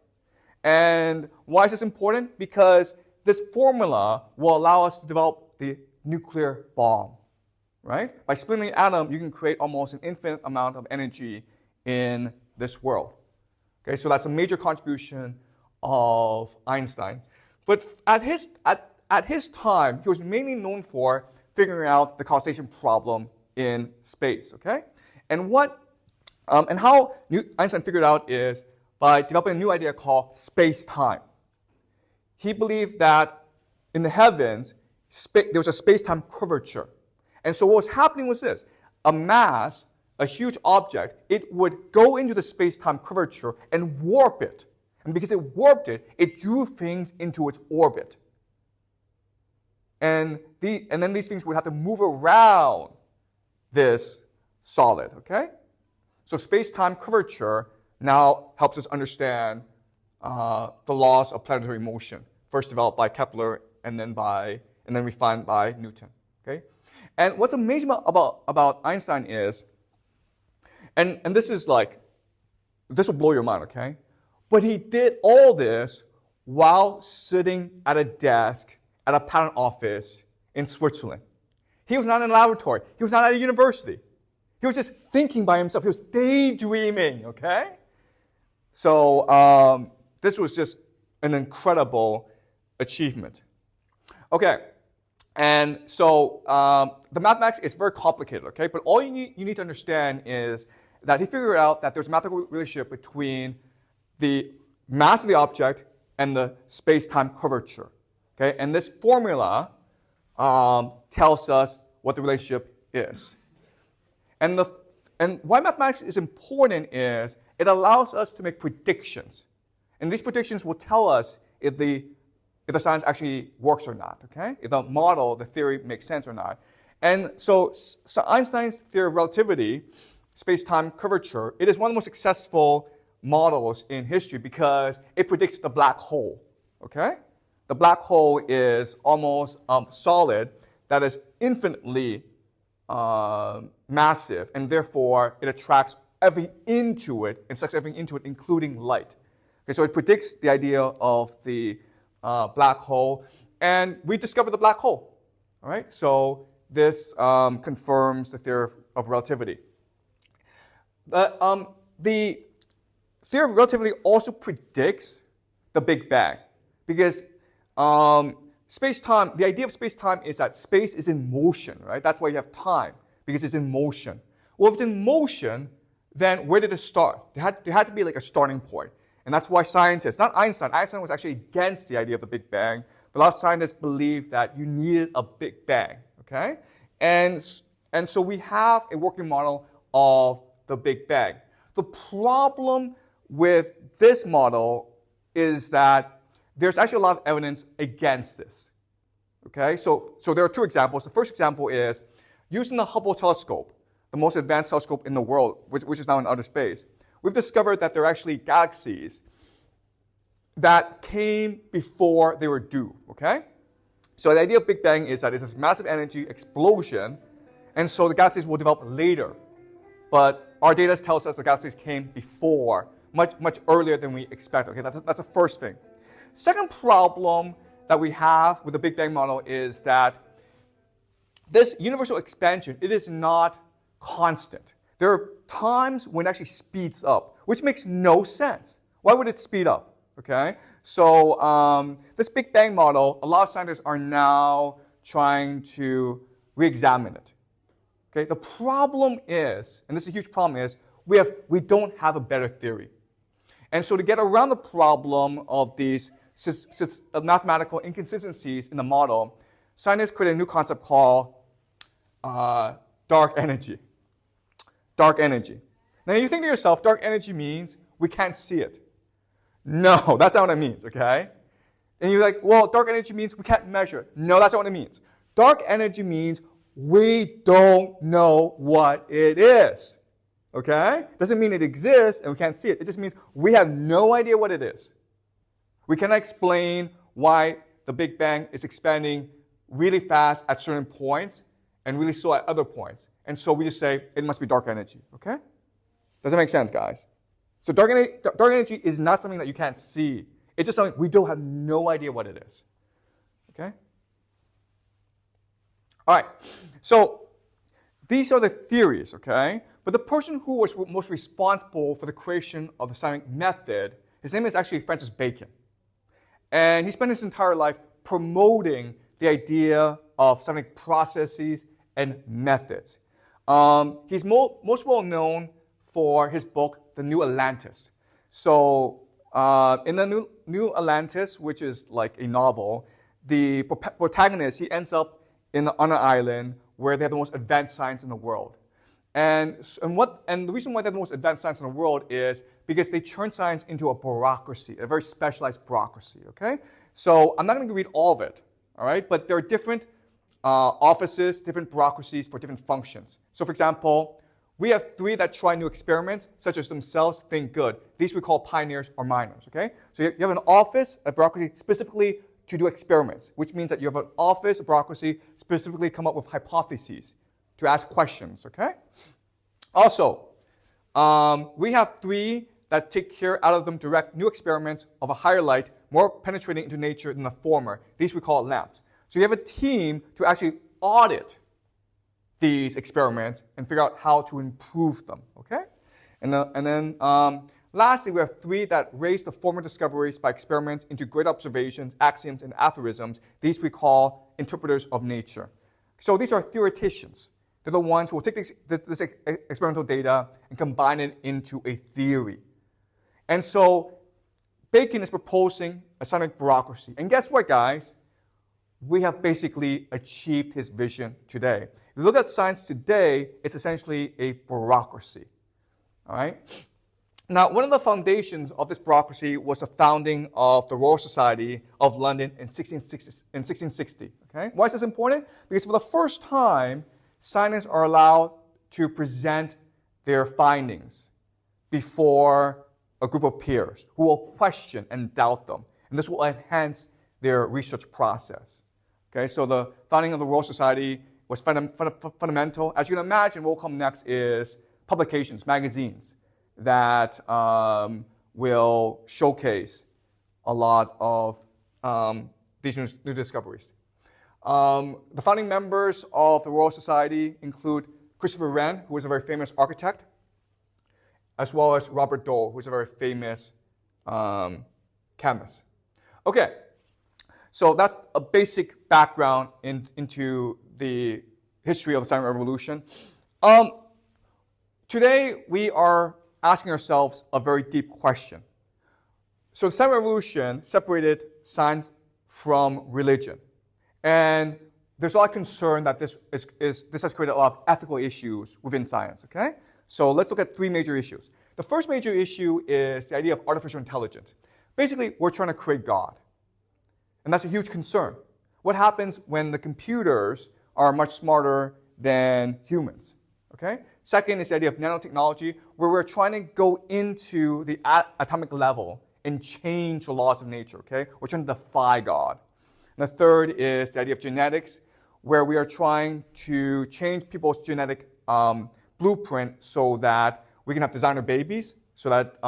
S1: And why is this important? Because this formula will allow us to develop the nuclear bomb, right? By splitting the atom, you can create almost an infinite amount of energy in this world. Okay, so that's a major contribution of Einstein. But at his time, he was mainly known for figuring out the causation problem in space, okay? And how Einstein figured out is by developing a new idea called space-time. He believed that in the heavens, there was a space-time curvature. And so what was happening was this. A mass, a huge object, it would go into the space-time curvature and warp it. And because it warped it, it drew things into its orbit. And then these things would have to move around this solid, okay? So space-time curvature now helps us understand the laws of planetary motion, first developed by Kepler and then refined by Newton, okay? And what's amazing about Einstein is, and this will blow your mind, okay? But he did all this while sitting at a desk at a patent office in Switzerland. He was not in a laboratory. He was not at a university. He was just thinking by himself. He was daydreaming, okay? So this was just an incredible achievement. Okay, and so the mathematics is very complicated, okay? But all you need to understand is that he figured out that there's a mathematical relationship between the mass of the object and the space-time curvature, okay? And this formula tells us what the relationship is. And why mathematics is important is it allows us to make predictions. And these predictions will tell us if the science actually works or not, okay? If the model, the theory makes sense or not. And so Einstein's theory of relativity, space-time curvature, it is one of the most successful models in history because it predicts the black hole, okay? The black hole is almost solid that is infinitely massive, and therefore it attracts everything into it and sucks everything into it, including light. Okay, so it predicts the idea of the black hole, and we discovered the black hole. All right, so this confirms the theory of relativity. But the theory of relativity also predicts the Big Bang, because space-time, the idea of space-time is that space is in motion, right? That's why you have time, because it's in motion. Well, if it's in motion, then where did it start? There had to be like a starting point. And that's why scientists, not Einstein was actually against the idea of the Big Bang, but a lot of scientists believed that you needed a Big Bang, okay? And so we have a working model of the Big Bang. The problem with this model is that there's actually a lot of evidence against this, okay? So there are two examples. The first example is using the Hubble telescope, the most advanced telescope in the world, which is now in outer space. We've discovered that there are actually galaxies that came before they were due, okay? So the idea of Big Bang is that it's this massive energy explosion, and so the galaxies will develop later. But our data tells us the galaxies came before, much earlier than we expect, okay? That's the first thing. Second problem that we have with the Big Bang model is that this universal expansion, it is not constant. There are times when it actually speeds up, which makes no sense. Why would it speed up? Okay, so this Big Bang model, a lot of scientists are now trying to re-examine it. Okay, the problem is, and this is a huge problem, is we don't have a better theory. And so to get around the problem of these mathematical inconsistencies in the model, scientists created a new concept called dark energy. Dark energy. Now you think to yourself, dark energy means we can't see it. No, that's not what it means, okay? And you're like, well, dark energy means we can't measure it. No, that's not what it means. Dark energy means we don't know what it is, okay? Doesn't mean it exists and we can't see it. It just means we have no idea what it is. We cannot explain why the Big Bang is expanding really fast at certain points and really slow at other points. And so we just say it must be dark energy, okay? Does that make sense, guys? So dark energy is not something that you can't see. It's just something we don't have no idea what it is, okay? All right, so these are the theories, okay? But the person who was most responsible for the creation of the scientific method, his name is actually Francis Bacon. And he spent his entire life promoting the idea of scientific processes and methods. He's most well known for his book, The New Atlantis. So in the New Atlantis, which is like a novel, the protagonist, he ends up on an island where they have the most advanced science in the world. And the reason why they have the most advanced science in the world is because they turn science into a bureaucracy, a very specialized bureaucracy, okay? So I'm not going to read all of it, all right? But there are different offices, different bureaucracies for different functions. So for example, we have 3 that try new experiments, such as themselves think good. These we call pioneers or minors, okay? So you have an office, a bureaucracy specifically to do experiments, which means that you have an office, a bureaucracy, specifically come up with hypotheses to ask questions, okay? Also, we have 3 that take care out of them direct new experiments of a higher light, more penetrating into nature than the former. These we call lamps. So you have a team to actually audit these experiments and figure out how to improve them, okay? And then lastly, we have 3 that raise the former discoveries by experiments into great observations, axioms, and aphorisms. These we call interpreters of nature. So these are theoreticians. They're the ones who will take this experimental data and combine it into a theory. And so Bacon is proposing a scientific bureaucracy. And guess what, guys? We have basically achieved his vision today. If you look at science today, it's essentially a bureaucracy. All right? Now, one of the foundations of this bureaucracy was the founding of the Royal Society of London in 1660. Okay? Why is this important? Because for the first time, scientists are allowed to present their findings before a group of peers who will question and doubt them. And this will enhance their research process. Okay, so the founding of the Royal Society was fundamental. As you can imagine, what will come next is publications, magazines, that will showcase a lot of these new discoveries. The founding members of the Royal Society include Christopher Wren, who was a very famous architect, as well as Robert Dole, who is a very famous chemist. Okay, so that's a basic background into the history of the Scientific Revolution. Today, we are asking ourselves a very deep question. So the Scientific Revolution separated science from religion. And there's a lot of concern that this has created a lot of ethical issues within science, okay? So let's look at three major issues. The first major issue is the idea of artificial intelligence. Basically, we're trying to create God. And that's a huge concern. What happens when the computers are much smarter than humans, okay? Second is the idea of nanotechnology, where we're trying to go into the atomic level and change the laws of nature, okay? We're trying to defy God. And the third is the idea of genetics, where we are trying to change people's genetic blueprint so that we can have designer babies, so that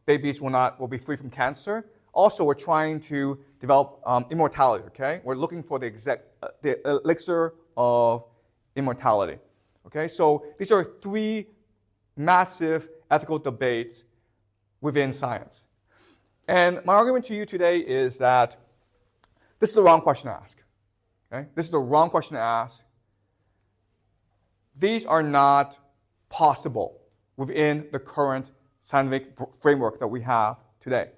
S1: babies will be free from cancer. Also, we're trying to develop immortality, okay? We're looking for the elixir of immortality, okay? So these are three massive ethical debates within science. And my argument to you today is that this is the wrong question to ask. Okay? This is the wrong question to ask. These are not possible within the current scientific framework that we have today.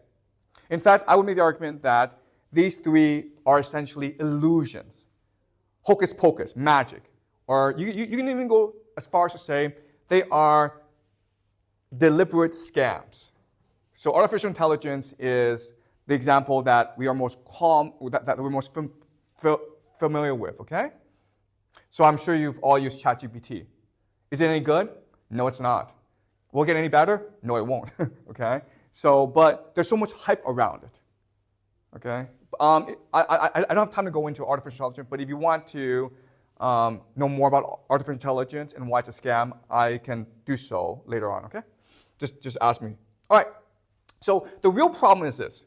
S1: In fact, I would make the argument that these three are essentially illusions, hocus pocus, magic. Or you can even go as far as to say they are deliberate scams. So artificial intelligence is the example that we are most that we're most familiar with, okay? So I'm sure you've all used ChatGPT. Is it any good? No, it's not. Will it get any better? No, it won't, okay? So, but there's so much hype around it, okay? I don't have time to go into artificial intelligence, but if you want to know more about artificial intelligence and why it's a scam, I can do so later on, okay? Just ask me. All right, so the real problem is this.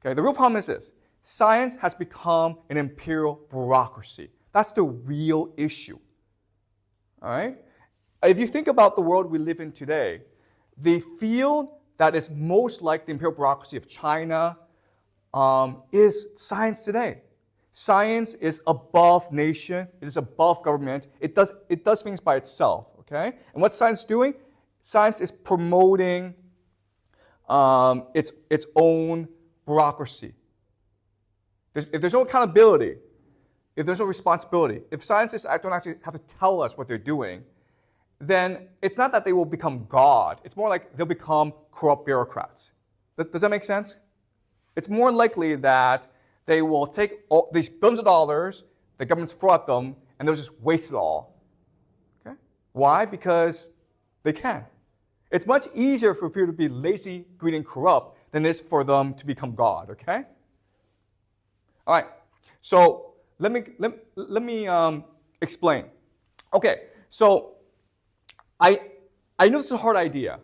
S1: Okay, the real problem is this. Science has become an imperial bureaucracy. That's the real issue. All right? If you think about the world we live in today, the field that is most like the imperial bureaucracy of China is science today. Science is above nation. It is above government. It does things by itself. Okay? And what's science doing? Science is promoting its own bureaucracy. If there's no accountability, if there's no responsibility, if scientists don't actually have to tell us what they're doing, then it's not that they will become God. It's more like they'll become corrupt bureaucrats. Does that make sense? It's more likely that they will take all these billions of dollars, the government's fraud them, and they'll just waste it all. Okay? Why? Because they can. It's much easier for people to be lazy, greedy, and corrupt than it is for them to become God, okay? All right, so let me explain. Okay, so I know this is a hard idea,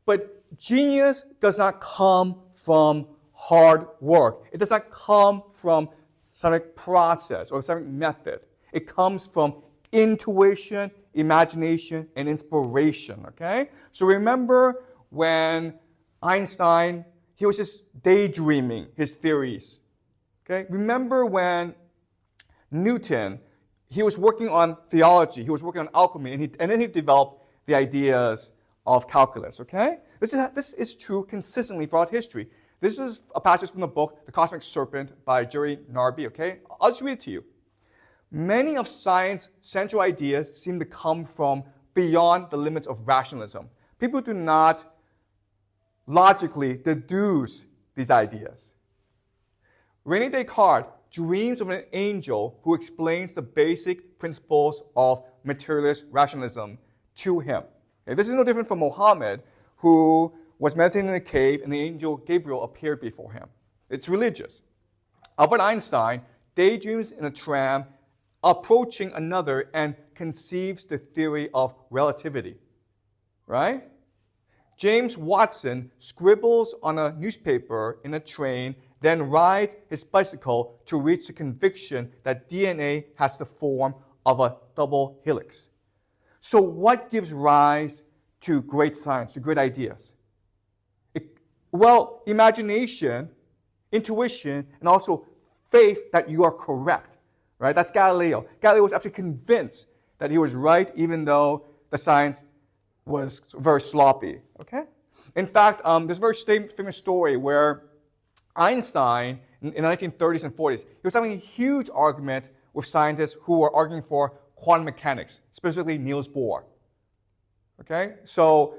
S1: but genius does not come from hard work. It does not come from scientific process or scientific method. It comes from intuition, imagination, and inspiration, okay? So remember when Einstein, he was just daydreaming his theories, okay? Remember when Newton, he was working on theology, he was working on alchemy, and then he developed the ideas of calculus, okay? This is true consistently throughout history. This is a passage from the book, The Cosmic Serpent by Jerry Narby, okay? I'll just read it to you. Many of science's central ideas seem to come from beyond the limits of rationalism. People do not logically deduce these ideas. René Descartes dreams of an angel who explains the basic principles of materialist rationalism to him. Okay, this is no different from Muhammad, who was meditating in a cave and the angel Gabriel appeared before him. It's religious. Albert Einstein daydreams in a tram approaching another and conceives the theory of relativity, right? James Watson scribbles on a newspaper in a train, then rides his bicycle to reach the conviction that DNA has the form of a double helix. So what gives rise to great science, to great ideas? Well, imagination, intuition, and also faith that you are correct, right? That's Galileo. Galileo was actually convinced that he was right, even though the science was very sloppy, okay? In fact, there's a very famous story where Einstein, in the 1930s and 40s, he was having a huge argument with scientists who were arguing for quantum mechanics, specifically Niels Bohr, okay? So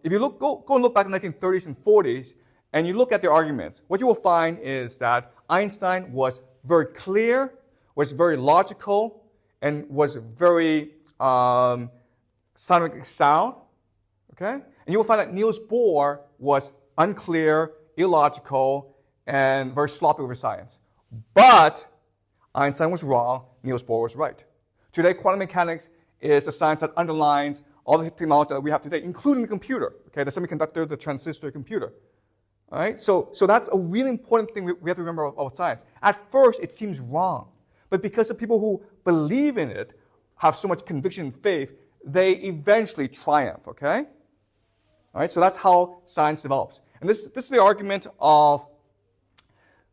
S1: if you go and look back in the 1930s and 40s, and you look at their arguments, what you will find is that Einstein was very clear, was very logical, and was very scientifically sound, okay? And you will find that Niels Bohr was unclear, illogical, and very sloppy with science. But Einstein was wrong, Niels Bohr was right. Today, quantum mechanics is a science that underlines all the technology that we have today, including the computer, okay, the semiconductor, the transistor computer. All right? So that's a really important thing we have to remember about science. At first, it seems wrong. But because the people who believe in it have so much conviction and faith, they eventually triumph, okay? All right? So that's how science develops. And this is the argument of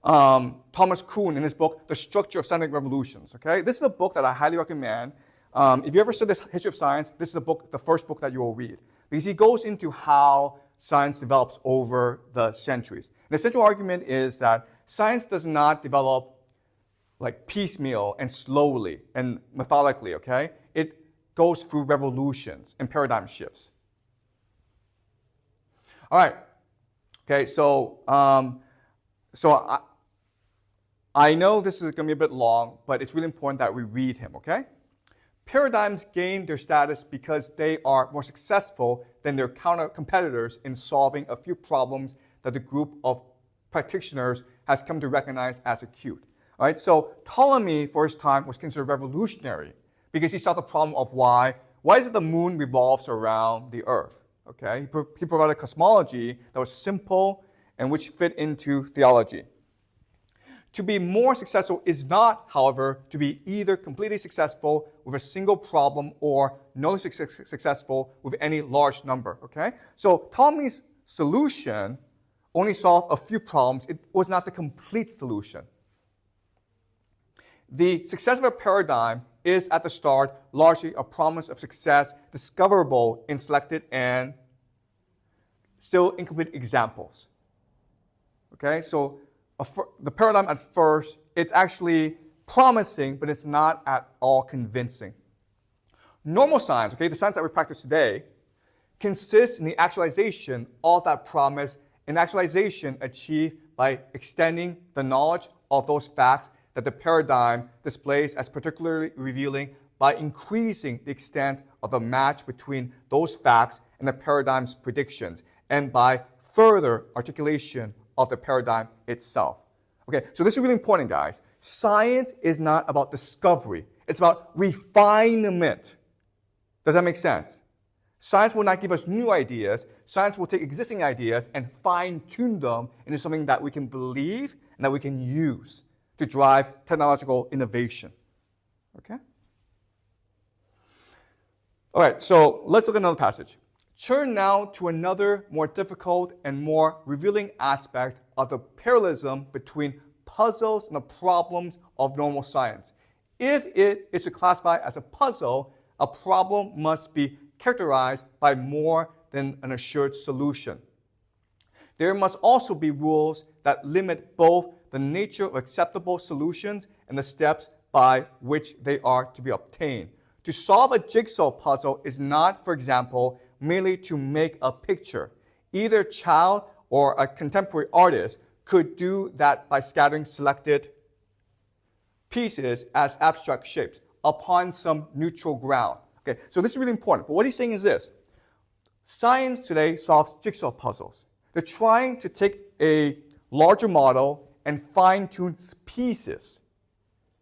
S1: Thomas Kuhn in his book, The Structure of Scientific Revolutions, okay? This is a book that I highly recommend. If you ever study the history of science, this is the first book that you will read. Because he goes into how science develops over the centuries. And the central argument is that science does not develop like piecemeal and slowly and methodically, okay? It goes through revolutions and paradigm shifts. All right. Okay, so I know this is going to be a bit long, but it's really important that we read him, okay? Paradigms gain their status because they are more successful than their counter-competitors in solving a few problems that the group of practitioners has come to recognize as acute. All right, so Ptolemy, for his time, was considered revolutionary because he solved the problem of why is it the moon revolves around the Earth? Okay, he provided a cosmology that was simple and which fit into theology. To be more successful is not, however, to be either completely successful with a single problem or no successful with any large number, okay? So Ptolemy's solution only solved a few problems. It was not the complete solution. The success of a paradigm is at the start largely a promise of success discoverable in selected and still incomplete examples. Okay, so the paradigm at first, it's actually promising, but it's not at all convincing. Normal science, okay, the science that we practice today, consists in the actualization of that promise, an actualization achieved by extending the knowledge of those facts that the paradigm displays as particularly revealing by increasing the extent of the match between those facts and the paradigm's predictions, and by further articulation of the paradigm itself. Okay, so this is really important, guys. Science is not about discovery. It's about refinement. Does that make sense? Science will not give us new ideas. Science will take existing ideas and fine-tune them into something that we can believe and that we can use to drive technological innovation. Okay? All right, so let's look at another passage. Turn now to another more difficult and more revealing aspect of the parallelism between puzzles and the problems of normal science. If it is to classify as a puzzle, a problem must be characterized by more than an assured solution. There must also be rules that limit both the nature of acceptable solutions and the steps by which they are to be obtained. To solve a jigsaw puzzle is not, for example, merely to make a picture. Either a child or a contemporary artist could do that by scattering selected pieces as abstract shapes upon some neutral ground. Okay, so this is really important. But what he's saying is this. Science today solves jigsaw puzzles. They're trying to take a larger model and fine-tune pieces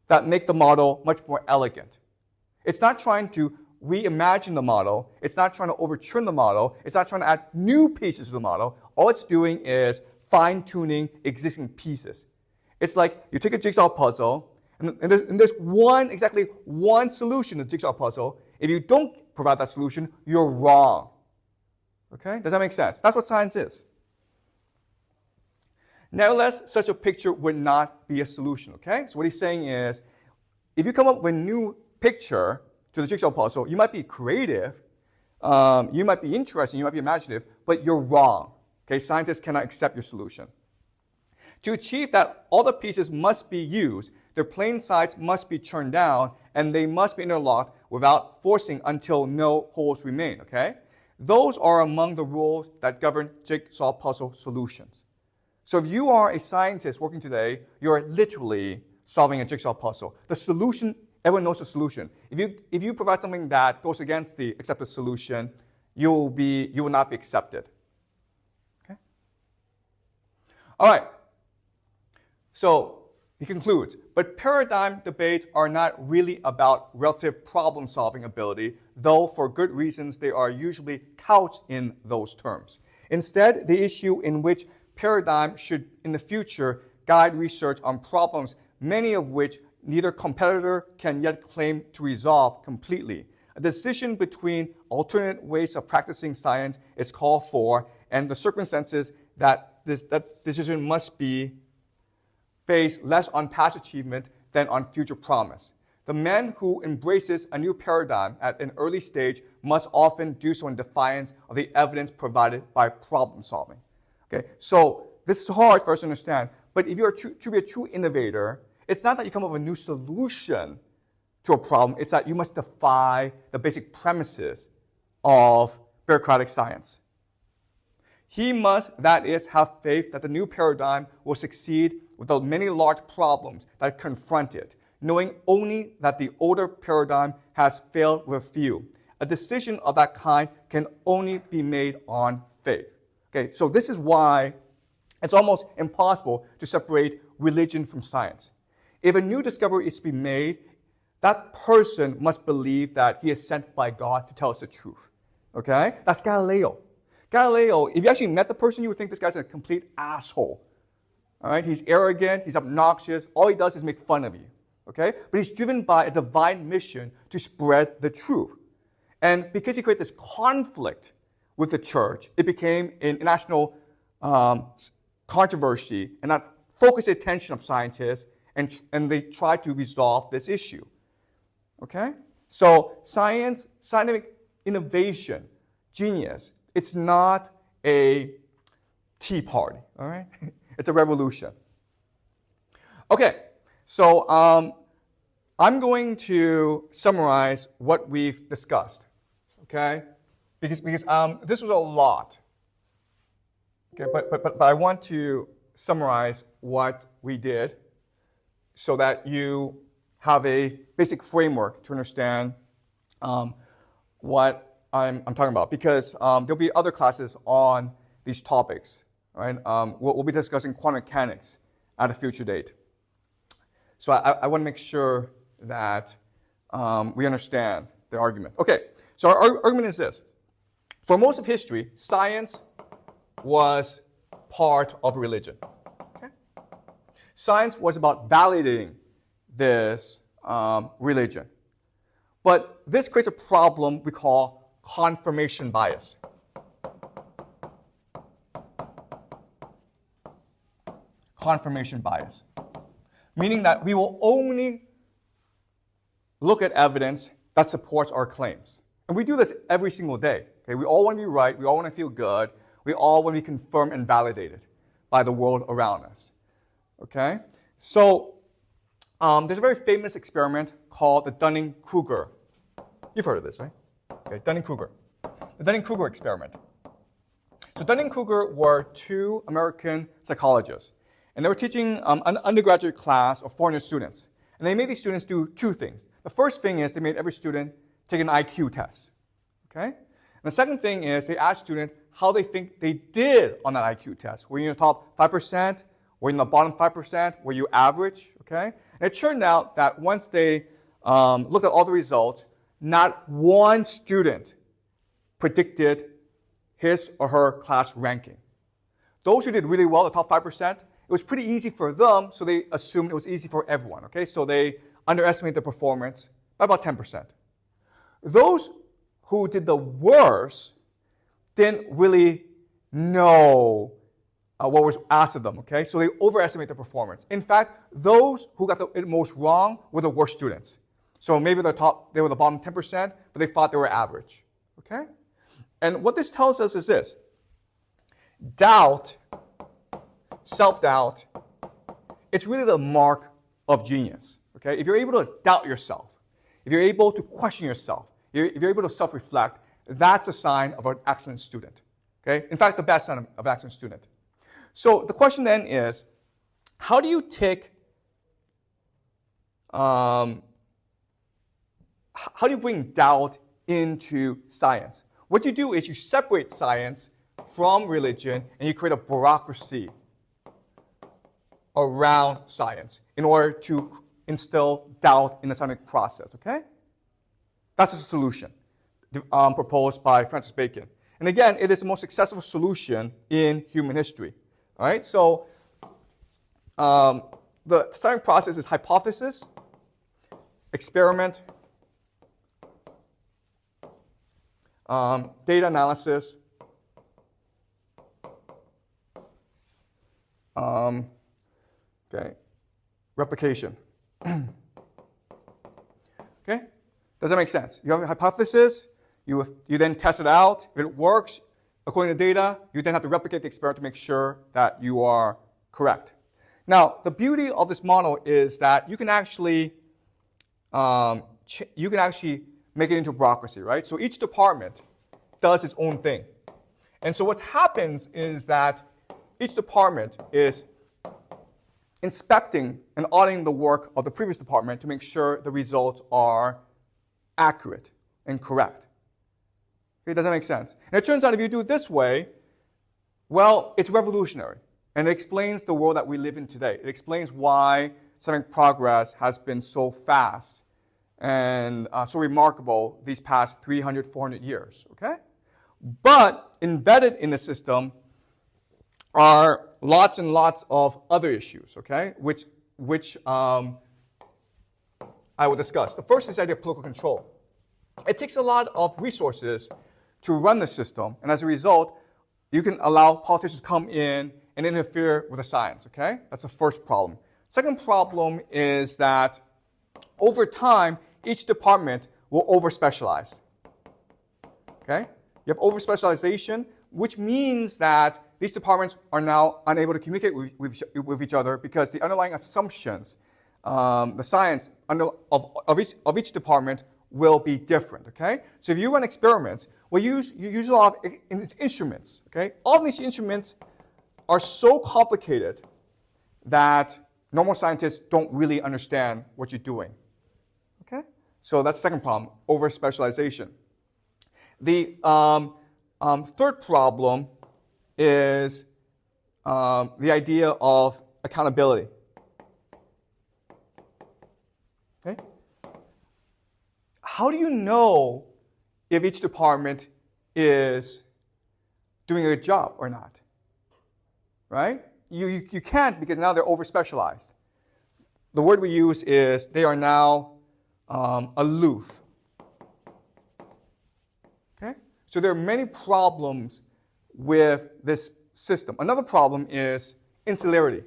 S1: that make the model much more elegant. It's not trying to reimagine the model. It's not trying to overturn the model. It's not trying to add new pieces to the model. All it's doing is fine-tuning existing pieces. It's like you take a jigsaw puzzle, and there's exactly one solution to the jigsaw puzzle. If you don't provide that solution, you're wrong. Okay? Does that make sense? That's what science is. Nevertheless, such a picture would not be a solution. Okay? So what he's saying is, if you come up with a new picture to the jigsaw puzzle, you might be creative, you might be interesting, you might be imaginative, but you're wrong. Okay? Scientists cannot accept your solution. To achieve that, all the pieces must be used, their plain sides must be turned down, and they must be interlocked without forcing until no holes remain. Okay? Those are among the rules that govern jigsaw puzzle solutions. So if you are a scientist working today, you're literally solving a jigsaw puzzle. The solution, everyone knows the solution. If you provide something that goes against the accepted solution, you will not be accepted. Okay? All right. So he concludes, but paradigm debates are not really about relative problem-solving ability, though for good reasons they are usually couched in those terms. Instead, the issue in which paradigm should in the future guide research on problems, many of which neither competitor can yet claim to resolve completely. A decision between alternate ways of practicing science is called for, and the circumstances that that decision must be based less on past achievement than on future promise. The man who embraces a new paradigm at an early stage must often do so in defiance of the evidence provided by problem solving. Okay, so this is hard for us to understand, but if you're to be a true innovator, it's not that you come up with a new solution to a problem, it's that you must defy the basic premises of bureaucratic science. He must, that is, have faith that the new paradigm will succeed with the many large problems that confront it, knowing only that the older paradigm has failed with few. A decision of that kind can only be made on faith. Okay, so this is why it's almost impossible to separate religion from science. If a new discovery is to be made, that person must believe that he is sent by God to tell us the truth. Okay? That's Galileo. Galileo, if you actually met the person, you would think this guy's a complete asshole. All right? He's arrogant, he's obnoxious, all he does is make fun of you. Okay? But he's driven by a divine mission to spread the truth. And because he created this conflict with the church, it became an international controversy, and that focused the attention of scientists, and they tried to resolve this issue. Okay? So science, scientific innovation, genius, it's not a tea party, all right? It's a revolution. Okay, so I'm going to summarize what we've discussed, okay? Because this was a lot. Okay, but I want to summarize what we did so that you have a basic framework to understand what I'm talking about. Because there'll be other classes on these topics. Right? We'll be discussing quantum mechanics at a future date. So I want to make sure that we understand the argument. Okay, so our argument is this. For most of history, science was part of religion. Okay? Science was about validating this religion. But this creates a problem we call confirmation bias. Confirmation bias. Meaning that we will only look at evidence that supports our claims. And we do this every single day. Okay? We all want to be right. We all want to feel good. We all want to be confirmed and validated by the world around us. Okay? So there's a very famous experiment called the Dunning-Kruger. You've heard of this, right? Okay, Dunning-Kruger. The Dunning-Kruger experiment. So Dunning-Kruger were two American psychologists. And they were teaching an undergraduate class of 400 students. And they made these students do two things. The first thing is they made every student take an IQ test. Okay? And the second thing is they asked students how they think they did on that IQ test. Were you in the top 5%? Were you in the bottom 5%? Were you average? Okay? And it turned out that once they looked at all the results, not one student predicted his or her class ranking. Those who did really well, the top 5%, it was pretty easy for them, so they assumed it was easy for everyone, okay? So they underestimated their performance by about 10%. Those who did the worst didn't really know what was asked of them, okay? So they overestimate their performance. In fact, those who got the most wrong were the worst students. So maybe they were the bottom 10%, but they thought they were average, okay? And what this tells us is this. Doubt, self-doubt, it's really the mark of genius, okay? If you're able to doubt yourself, if you're able to question yourself, if you're able to self-reflect, that's a sign of an excellent student, okay? In fact, the best sign of an excellent student. So the question then is, how do you bring doubt into science? What you do is you separate science from religion and you create a bureaucracy around science in order to instill doubt in the scientific process, okay? That's the solution proposed by Francis Bacon. And again, it is the most successful solution in human history. All right, so the scientific process is hypothesis, experiment, data analysis, replication. Okay, does that make sense? You have a hypothesis, you then test it out. If it works, according to data, you then have to replicate the experiment to make sure that you are correct. Now, the beauty of this model is that you can actually make it into a bureaucracy, right? So each department does its own thing. And so what happens is that each department is inspecting and auditing the work of the previous department to make sure the results are accurate and correct. Okay, does that make sense? And it turns out if you do it this way, well, it's revolutionary. And it explains the world that we live in today. It explains why scientific progress has been so fast and so remarkable these past 300, 400 years, okay? But embedded in the system are lots and lots of other issues, okay, which I will discuss. The first is the idea of political control. It takes a lot of resources to run the system, and as a result, you can allow politicians to come in and interfere with the science, okay? That's the first problem. Second problem is that over time, each department will over-specialize, okay? You have over-specialization, which means that these departments are now unable to communicate with each other because the underlying assumptions, the science of each department will be different, okay? So if you run experiments, you use a lot of instruments, okay? All of these instruments are so complicated that normal scientists don't really understand what you're doing, okay? So that's the second problem, over-specialization. The third problem is the idea of accountability, okay? How do you know if each department is doing a good job or not? Right? You can't because now they're over-specialized. The word we use is they are now aloof. Okay? So there are many problems with this system. Another problem is insularity,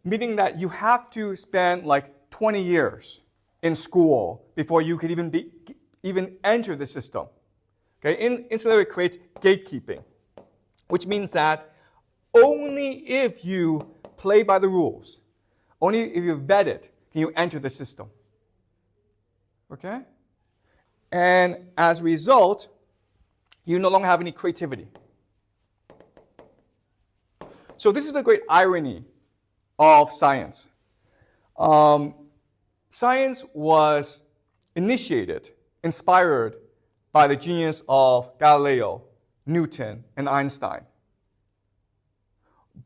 S1: meaning that you have to spend like 20 years in school before you could even enter the system. Okay? Insularity creates gatekeeping, which means that only if you play by the rules, only if you vet it, can you enter the system. Okay? And as a result, you no longer have any creativity. So this is the great irony of science. Science was inspired by the genius of Galileo, Newton, and Einstein.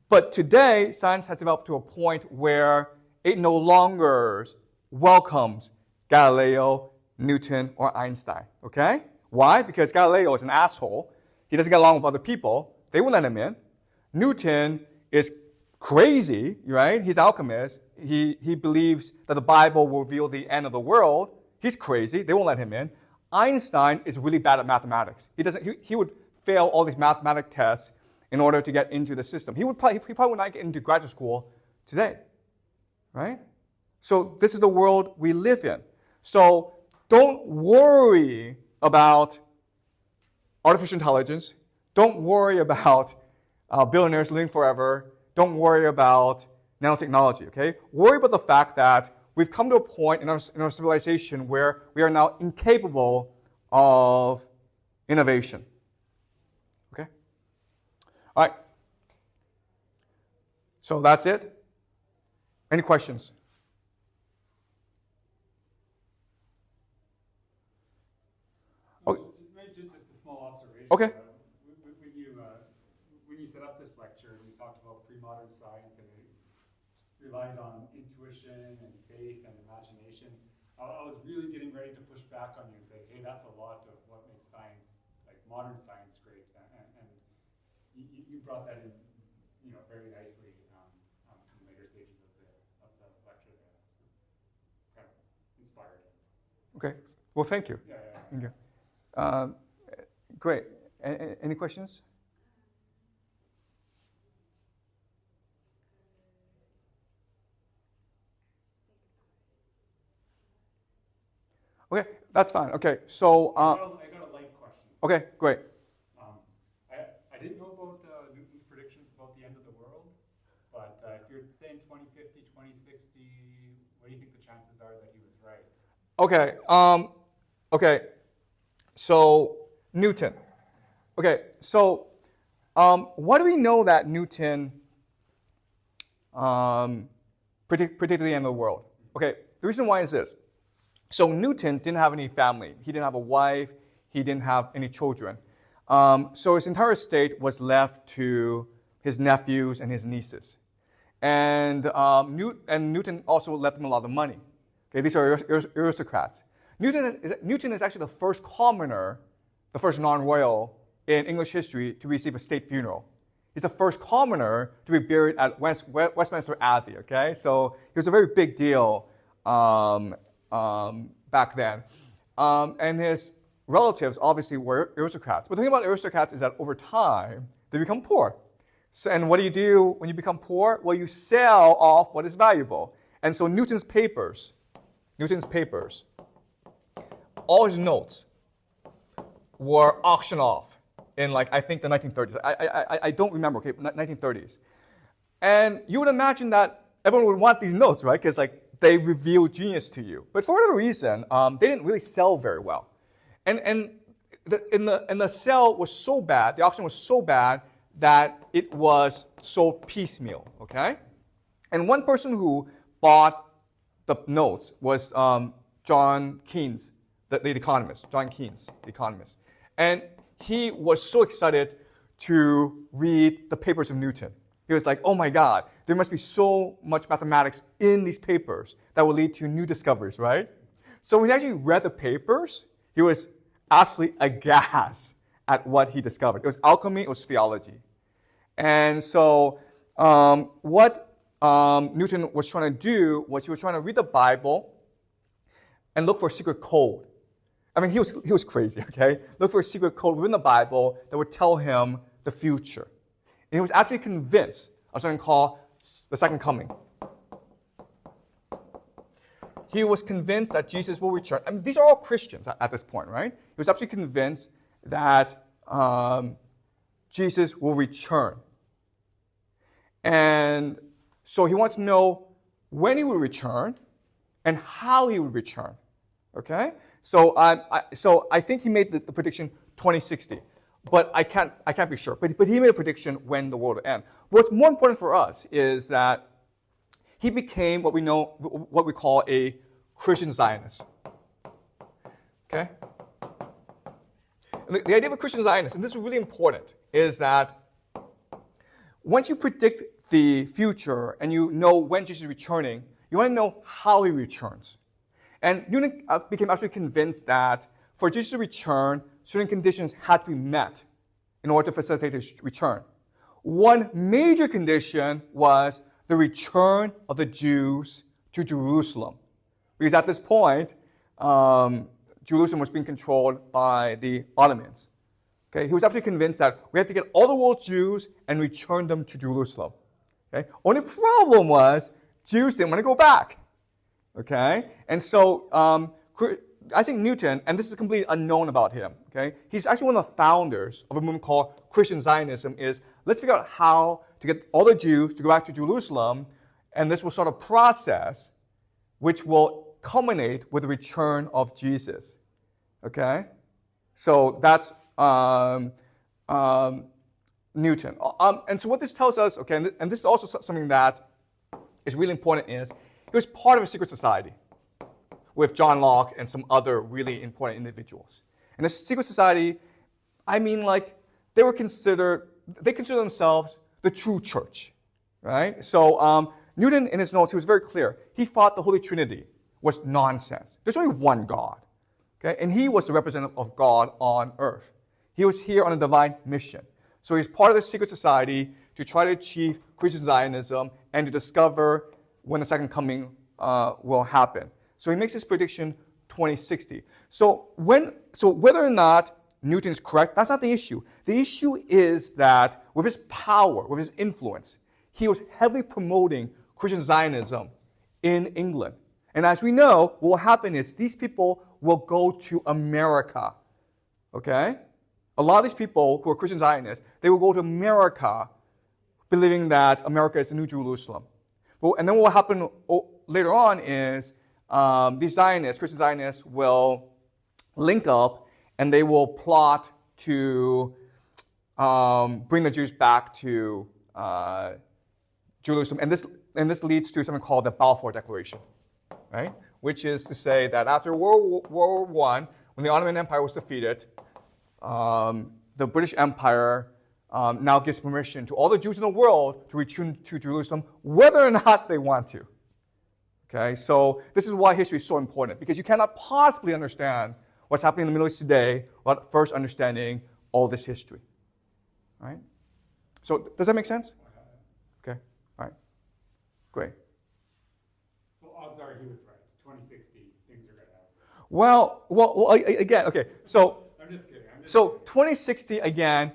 S1: But today, science has developed to a point where it no longer welcomes Galileo, Newton, or Einstein, okay? Why? Because Galileo is an asshole. He doesn't get along with other people. They won't let him in. Newton is crazy, right? He's an alchemist. He believes that the Bible will reveal the end of the world. He's crazy. They won't let him in. Einstein is really bad at mathematics. He would fail all these mathematic tests in order to get into the system. He probably would not get into graduate school today, right? So this is the world we live in. So don't worry about artificial intelligence. Don't worry about billionaires living forever. Don't worry about nanotechnology, okay? Worry about the fact that we've come to a point in our civilization where we are now incapable of innovation, okay? All right. So that's it. Any questions?
S2: Okay. Just a small observation.
S1: Okay.
S2: When you set up this lecture, you talked about premodern science and it relied on intuition and faith and imagination. I was really getting ready to push back on you and say, hey, that's a lot of what makes science, like modern science, great. And you brought that in, very nicely in later stages of the lecture there. So kind of inspired.
S1: Okay. Well, thank you.
S2: Yeah.
S1: Thank you. Great. Any questions? Okay, that's fine. Okay, so
S2: I got a light question.
S1: Okay, great.
S2: I didn't know about Newton's predictions about the end of the world, but if you're saying 2050, 2060, what do you think the chances are that he was right?
S1: Okay. So Newton. Okay, so what do we know that Newton predicted the end of the world? Okay, the reason why is this. So Newton didn't have any family. He didn't have a wife. He didn't have any children. So his entire estate was left to his nephews and his nieces. And Newton also left them a lot of money. Okay, these are aristocrats. Newton is actually the first commoner, the first non-royal in English history to receive a state funeral. He's the first commoner to be buried at Westminster Abbey. Okay, so he was a very big deal back then. And his relatives obviously were aristocrats. But the thing about aristocrats is that over time, they become poor. So, and what do you do when you become poor? Well, you sell off what is valuable. And so Newton's papers, all his notes were auctioned off in I think the 1930s. I don't remember, okay, 1930s. And you would imagine that everyone would want these notes, right? Because they reveal genius to you. But for whatever reason, they didn't really sell very well. And the sale was so bad, the auction was so bad that it was sold piecemeal, okay? And one person who bought the notes was John Keynes, the economist, John Keynes, the economist. And he was so excited to read the papers of Newton. He was like, oh my God, there must be so much mathematics in these papers that will lead to new discoveries, right? So when he actually read the papers, he was absolutely aghast at what he discovered. It was alchemy, it was theology. And so what Newton was trying to do was he was trying to read the Bible and look for a secret code. I mean, he was crazy, okay? Look for a secret code within the Bible that would tell him the future. And he was actually convinced of something called the second coming. He was convinced that Jesus will return. I mean, these are all Christians at this point, right? He was absolutely convinced that Jesus will return. And so he wanted to know when he would return and how he would return, okay? So I think he made the prediction 2060. But I can't be sure. But he made a prediction when the world will end. What's more important for us is that he became what we call a Christian Zionist. Okay? And the idea of a Christian Zionist, and this is really important, is that once you predict the future and you know when Jesus is returning, you want to know how he returns. And Newton became absolutely convinced that for Jesus to return, certain conditions had to be met in order to facilitate his return. One major condition was the return of the Jews to Jerusalem. Because at this point, Jerusalem was being controlled by the Ottomans. Okay? He was absolutely convinced that we have to get all the world's Jews and return them to Jerusalem. Okay? Only problem was Jews didn't want to go back. Okay? And so Isaac Newton, and this is completely unknown about him, okay? He's actually one of the founders of a movement called Christian Zionism, is let's figure out how to get all the Jews to go back to Jerusalem, and this will start a process which will culminate with the return of Jesus. Okay? So that's Newton. And so what this tells us, okay, and this is also something that is really important, is he was part of a secret society with John Locke and some other really important individuals. And this secret society, I mean, like, they consider themselves the true church, right? So Newton, in his notes, he was very clear. He thought the Holy Trinity was nonsense. There's only one God, okay? And he was the representative of God on earth. He was here on a divine mission. So he's part of the secret society to try to achieve Christian Zionism and to discover when the second coming will happen. So he makes his prediction 2060. So whether or not Newton is correct, that's not the issue. The issue is that with his power, with his influence, he was heavily promoting Christian Zionism in England. And as we know, what will happen is these people will go to America. Okay? A lot of these people who are Christian Zionists, they will go to America believing that America is the New Jerusalem. And then what will happen later on is these Zionists, Christian Zionists, will link up and they will plot to bring the Jews back to Jerusalem. And this leads to something called the Balfour Declaration, right? Which is to say that after World War I, when the Ottoman Empire was defeated, the British Empire now gives permission to all the Jews in the world to return to Jerusalem, whether or not they want to. Okay, so this is why history is so important, because you cannot possibly understand what's happening in the Middle East today without first understanding all this history. Right? So does that make sense? Okay, all right, great.
S2: So odds are he was right. 2060, things are going to happen.
S1: Well, again, okay, so
S2: I'm just kidding.
S1: So 2060, again,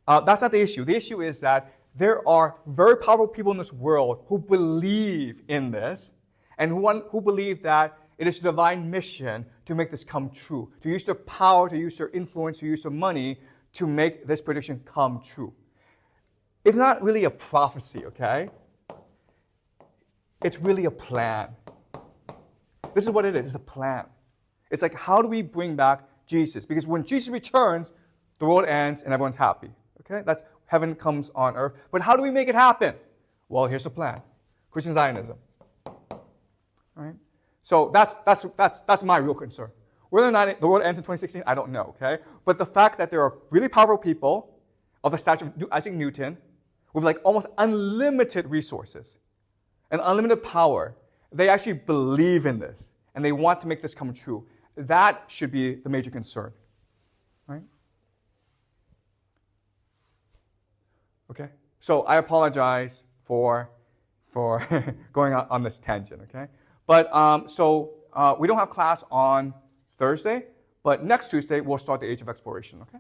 S1: that's not the issue. The issue is that there are very powerful people in this world who believe in this, and who believe that it is a divine mission to make this come true, to use their power, to use their influence, to use their money to make this prediction come true. It's not really a prophecy, okay? It's really a plan. This is what it is. It's a plan. It's like, how do we bring back Jesus? Because when Jesus returns, the world ends and everyone's happy. Okay? That's heaven comes on earth. But how do we make it happen? Well, here's the plan. Christian Zionism. All right? So that's my real concern. Whether or not the world ends in 2016, I don't know, okay? But the fact that there are really powerful people of the stature of Isaac Newton with like almost unlimited resources and unlimited power, they actually believe in this and they want to make this come true. That should be the major concern, right? Okay? So I apologize for going on this tangent, okay? But we don't have class on Thursday, but next Tuesday we'll start the Age of Exploration, okay?